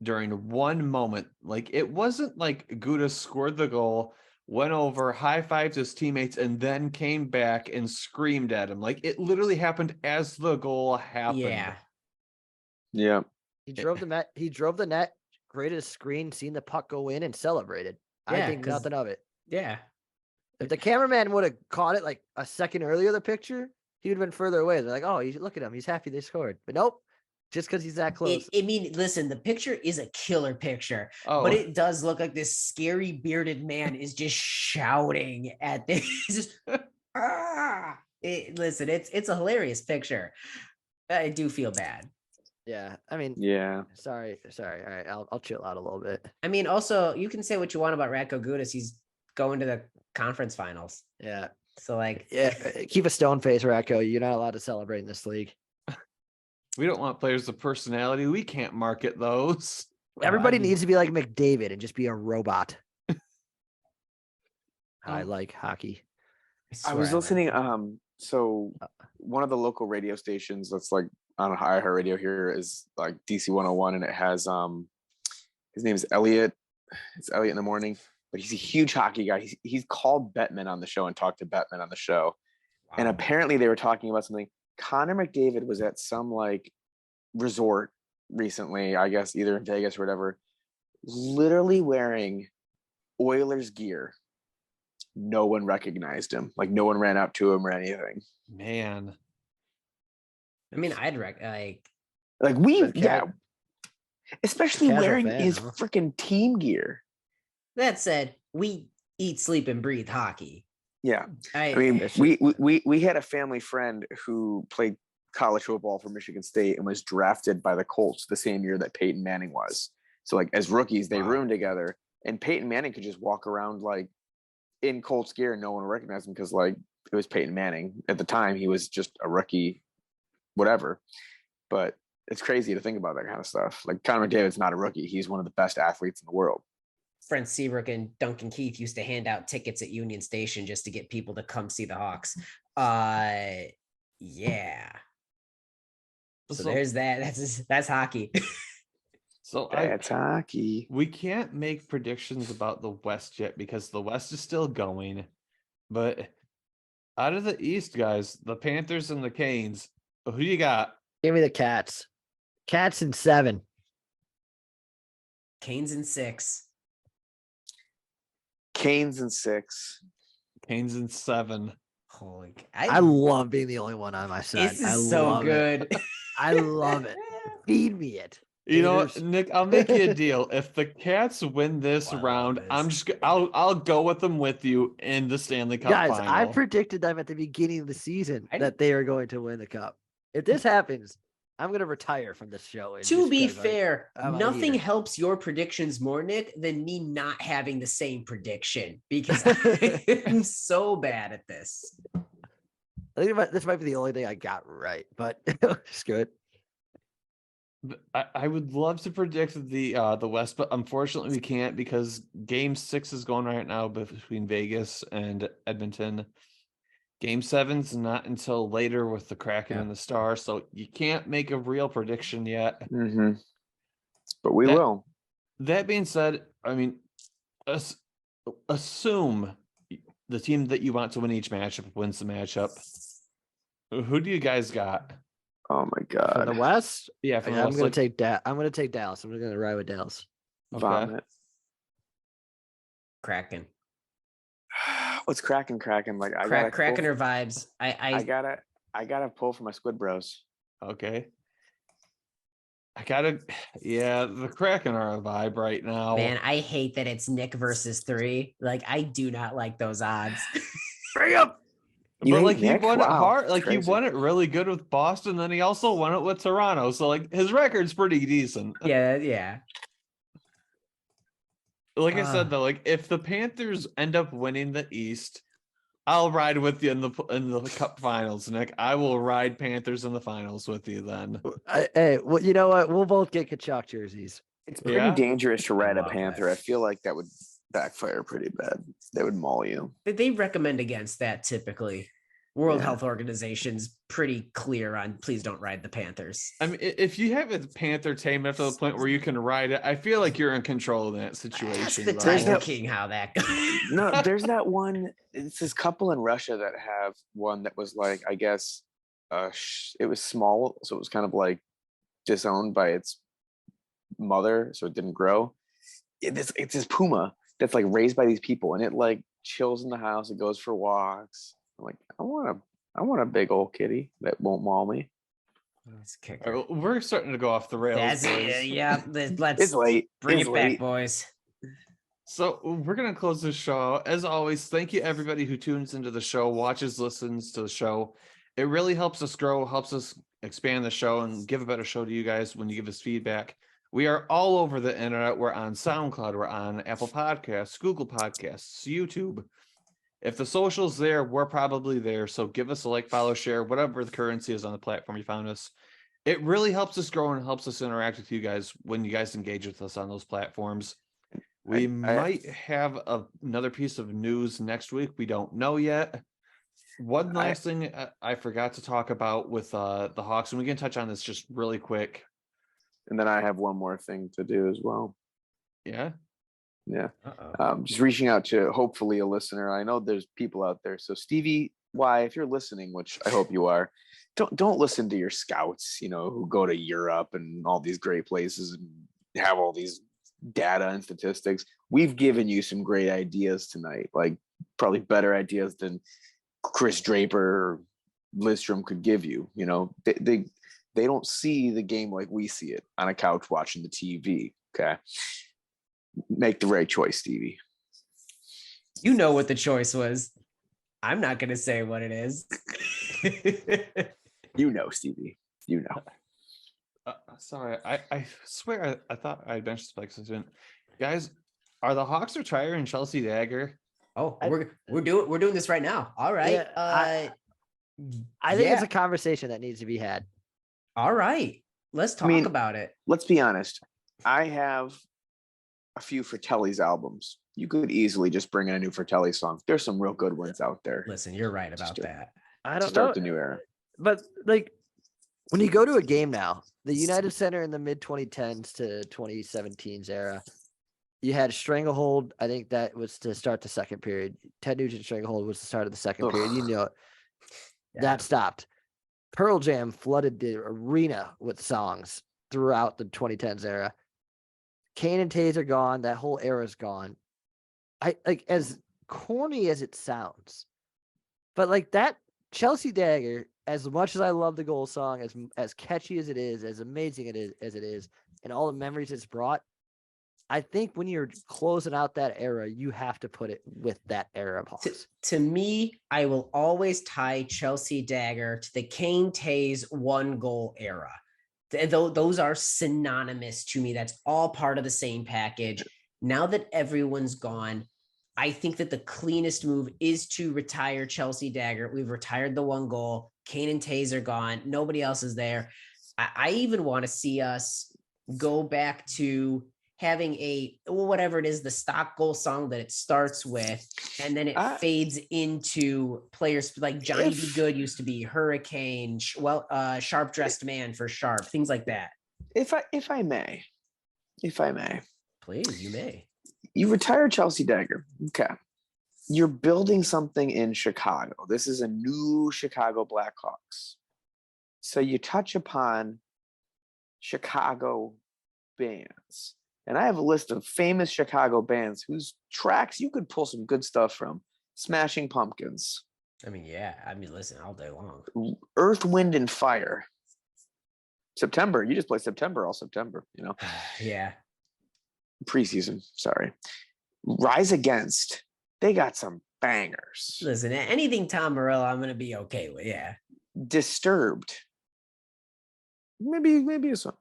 during one moment. Like, it wasn't like Gudis scored the goal, went over, high-fived his teammates, and then came back and screamed at him. Like, it literally happened as the goal happened.
Yeah.
He drove the net, created a screen, seen the puck go in, and celebrated. I think nothing of it.
Yeah.
If the cameraman would have caught it like a second earlier, the picture, he would have been further away. They're like, oh, you look at him. He's happy they scored. But nope. Just because he's that close.
Listen, the picture is a killer picture, but it does look like this scary bearded man is just shouting at this. Listen, it's a hilarious picture. I do feel bad.
Yeah, I mean,
yeah.
Sorry. All right, I'll chill out a little bit.
I mean, also, you can say what you want about Radko Gudas. He's going to the conference finals.
Yeah.
So, like,
yeah, keep a stone face, Radko. You're not allowed to celebrate in this league.
We don't want players with personality. We can't market those.
Everybody needs to be like McDavid and just be a robot. I like hockey.
I was listening. So one of the local radio stations that's like on iHeartRadio here is like DC 101, and it has his name is Elliot. It's Elliot in the morning, but he's a huge hockey guy. He's called Bettman on the show and talked to Bettman on the show, and apparently they were talking about something. Connor McDavid was at some like resort recently, I guess either in Vegas or whatever, literally wearing Oilers gear. No one recognized him. Like, no one ran up to him or anything.
Man.
I mean, I'd
especially wearing his freaking team gear.
That said, we eat, sleep, and breathe hockey.
Yeah. I mean, we had a family friend who played college football for Michigan State and was drafted by the Colts the same year that Peyton Manning was. So like as rookies, they roomed together, and Peyton Manning could just walk around like in Colts gear and no one recognized him because like it was Peyton Manning. At the time, he was just a rookie, whatever. But it's crazy to think about that kind of stuff. Like Connor McDavid's not a rookie. He's one of the best athletes in the world.
Brent Seabrook and Duncan Keith used to hand out tickets at Union Station just to get people to come see the Hawks. Yeah. So there's that. That's hockey.
So
that's hockey.
We can't make predictions about the West yet because the West is still going. But out of the East, guys, the Panthers and the Canes, who do you got?
Give me the Cats. Cats in 7.
Canes in 6.
Canes in 6.
Canes in 7.
Holy!
I love being the only one on my side.
This is so good.
I love it. Feed me it.
You know what, Nick? I'll make you a deal. If the Cats win this round, I'll go with them with you in the Stanley Cup
Guys,
final.
I predicted them at the beginning of the season that they are going to win the cup. If this happens, I'm going to retire from this show.
To be fair, nothing helps your predictions more, Nick, than me not having the same prediction because I'm so bad at this.
I think this might be the only thing I got right, but it's good.
I would love to predict the West, but unfortunately we can't because Game 6 is going right now between Vegas and Edmonton. Game 7's not until later with the Kraken and the Stars, so you can't make a real prediction yet.
Mm-hmm. But we will.
That being said, I mean, assume the team that you want to win each matchup wins the matchup. Who do you guys got?
Oh my God!
For the West,
yeah,
I'm going to take that. I'm going to take Dallas. I'm going to ride with Dallas.
Okay.
Vomit.
Kraken.
What's Kraken? Like
Kraken or vibes?
I gotta pull for my Squid Bros.
Okay. The Kraken are a vibe right now.
Man, I hate that it's Nick versus 3. Like, I do not like those odds.
Bring up.
But like he won it hard, like he won it really good with Boston, then he also won it with Toronto. So like his record's pretty decent.
Yeah.
Like I said though, like if the Panthers end up winning the East, I'll ride with you in the Cup Finals, Nick. I will ride Panthers in the finals with you then.
Hey, well, you know what? We'll both get Kachuk jerseys.
It's pretty dangerous to ride a Panther. I feel like that would backfire pretty bad. They would maul you.
They recommend against that typically. World Health Organization's pretty clear on please don't ride the Panthers.
I mean, if you have a Panther tame up to the point where you can ride it, I feel like you're in control in that situation.
That's the Tiger King how that goes.
No, there's that one. It's this couple in Russia that have one that was like, I guess, it was small, so it was kind of like disowned by its mother, so it didn't grow. It's this puma that's like raised by these people, and it like chills in the house. It goes for walks. I'm like, I want a big old kitty that won't maul me.
We're starting to go off the rails.
Let's bring it back, boys.
So we're going to close this show. As always, thank you everybody who tunes into the show, watches, listens to the show. It really helps us grow, helps us expand the show and give a better show to you guys when you give us feedback. We are all over the internet. We're on SoundCloud. We're on Apple Podcasts, Google Podcasts, YouTube. If the social's there, we're probably there. So give us a like, follow, share, whatever the currency is on the platform you found us. It really helps us grow and helps us interact with you guys when you guys engage with us on those platforms. We might have another piece of news next week. We don't know yet. One last thing I forgot to talk about with the Hawks, and we can touch on this just really quick.
And then I have one more thing to do as well.
Yeah.
Just reaching out to hopefully a listener. I know there's people out there. So Stevie Y, if you're listening, which I hope you are, don't listen to your scouts, who go to Europe and all these great places and have all these data and statistics. We've given you some great ideas tonight, like probably better ideas than Chris Draper or Lidstrom could give you. They don't see the game like we see it on a couch watching the TV. Okay. Make the right choice, Stevie.
You know what the choice was. I'm not going to say what it is.
Stevie. You know.
Sorry, I swear I thought I benched Spikes. Guys, are the Hawks retiring Chelsea Dagger?
Oh, we're doing this right now. All right.
Yeah, I think it's a conversation that needs to be had.
All right. Let's talk about it.
Let's be honest. I have a few Fratelli's albums. You could easily just bring in a new Fratelli song. There's some real good ones out there.
Listen, you're right about that.
I
To
don't
start
know,
the new era.
but like when you go to a game now, the United Center in the mid 2010s to 2017s era, you had Stranglehold. I think that was to start the second period. Ted Nugent Stranglehold was the start of the second period. You know, that stopped. Pearl Jam flooded the arena with songs throughout the 2010s era. Kane and Taze are gone. That whole era is gone. I like, as corny as it sounds, but like that Chelsea Dagger, as much as I love the goal song, as catchy as it is, as amazing as it is, and all the memories it's brought, I think when you're closing out that era, you have to put it with that era of Hawks.
To me, I will always tie Chelsea Dagger to the Kane Taze 1-goal era. Those are synonymous to me. That's all part of the same package. Now that everyone's gone, I think that the cleanest move is to retire Chelsea Dagger. We've retired the 1-goal. Kane and Taze are gone. Nobody else is there. I even want to see us go back to having whatever it is, the stock goal song that it starts with, and then it fades into players like Johnny B. Good used to be, Hurricane, Sharp Dressed Man for Sharp, things like that.
If I may,
please, you may.
You retire Chelsea Dagger. Okay. You're building something in Chicago. This is a new Chicago Blackhawks. So you touch upon Chicago bands. And I have a list of famous Chicago bands whose tracks you could pull some good stuff from. Smashing Pumpkins.
Listen, all day long.
Earth, Wind, and Fire. September. You just play September all September, you know?
Yeah.
Preseason, sorry. Rise Against. They got some bangers.
Listen, anything Tom Morello, I'm going to be okay with, yeah.
Disturbed. Maybe a song.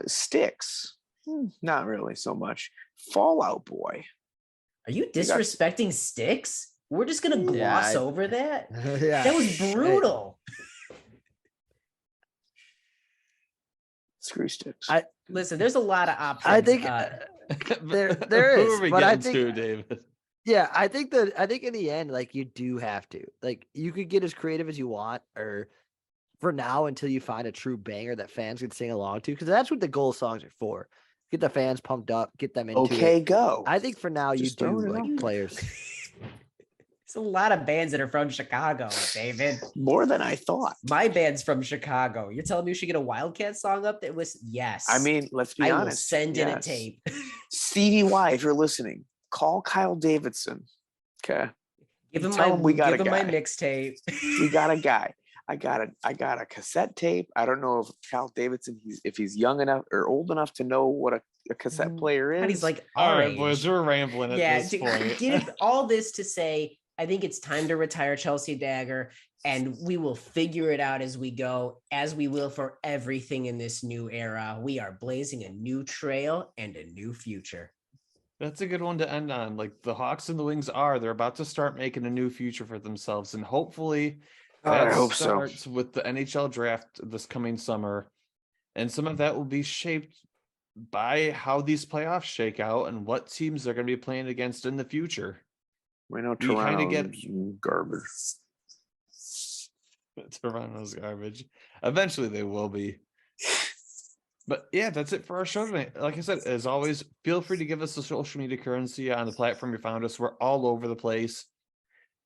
Styx. Not really so much. Fall Out Boy.
Are you disrespecting Styx? We're just gonna gloss over that. Yeah, that was brutal.
Screw Styx.
Listen. There's a lot of options.
I think there is.
Who are we
but I
getting
think,
to, David?
Yeah, I think in the end, like, you do have to. Like, you could get as creative as you want, or for now until you find a true banger that fans can sing along to, because that's what the goal songs are for. Get the fans pumped up, get them into it.
Okay, go.
I think for now just you do like players.
There's a lot of bands that are from Chicago, David.
More than I thought.
My band's from Chicago. You're telling me we should get a Wildcat song up that was yes.
I mean, let's be honest.
I will send in a tape.
Stevie Y, if you're listening, call Kyle Davidson. Okay.
Give him my mixtape.
We got a guy. I got a cassette tape. I don't know if Kyle Davidson, if he's young enough or old enough to know what a cassette player is.
And he's like,
all right, boys, we're rambling at this point.
All this to say, I think it's time to retire Chelsea Dagger, and we will figure it out as we go, as we will for everything in this new era. We are blazing a new trail and a new future.
That's a good one to end on. Like, the Hawks and the Wings they're about to start making a new future for themselves, and hopefully that starts with the NHL draft this coming summer. And some of that will be shaped by how these playoffs shake out and what teams they're going to be playing against in the future.
We know Toronto's garbage.
Toronto's garbage. Eventually they will be. But yeah, that's it for our show tonight. Like I said, as always, feel free to give us the social media currency on the platform you found us. We're all over the place.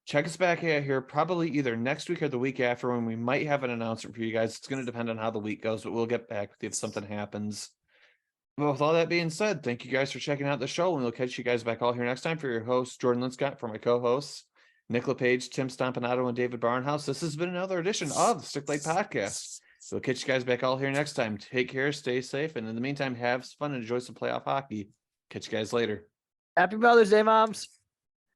Check us back out here probably either next week or the week after, when we might have an announcement for you guys. It's going to depend on how the week goes, but we'll get back with you if something happens. But with all that being said, thank you guys for checking out the show, and we'll catch you guys back all here next time. For your host, Jordan Linscott, for my co-hosts, Nick LePage, Tim Stompanato, and David Barnhouse, this has been another edition of the Stick Light Podcast. So we'll catch you guys back all here next time. Take care, stay safe, and in the meantime, have fun and enjoy some playoff hockey. Catch you guys later.
Happy Mother's Day, moms.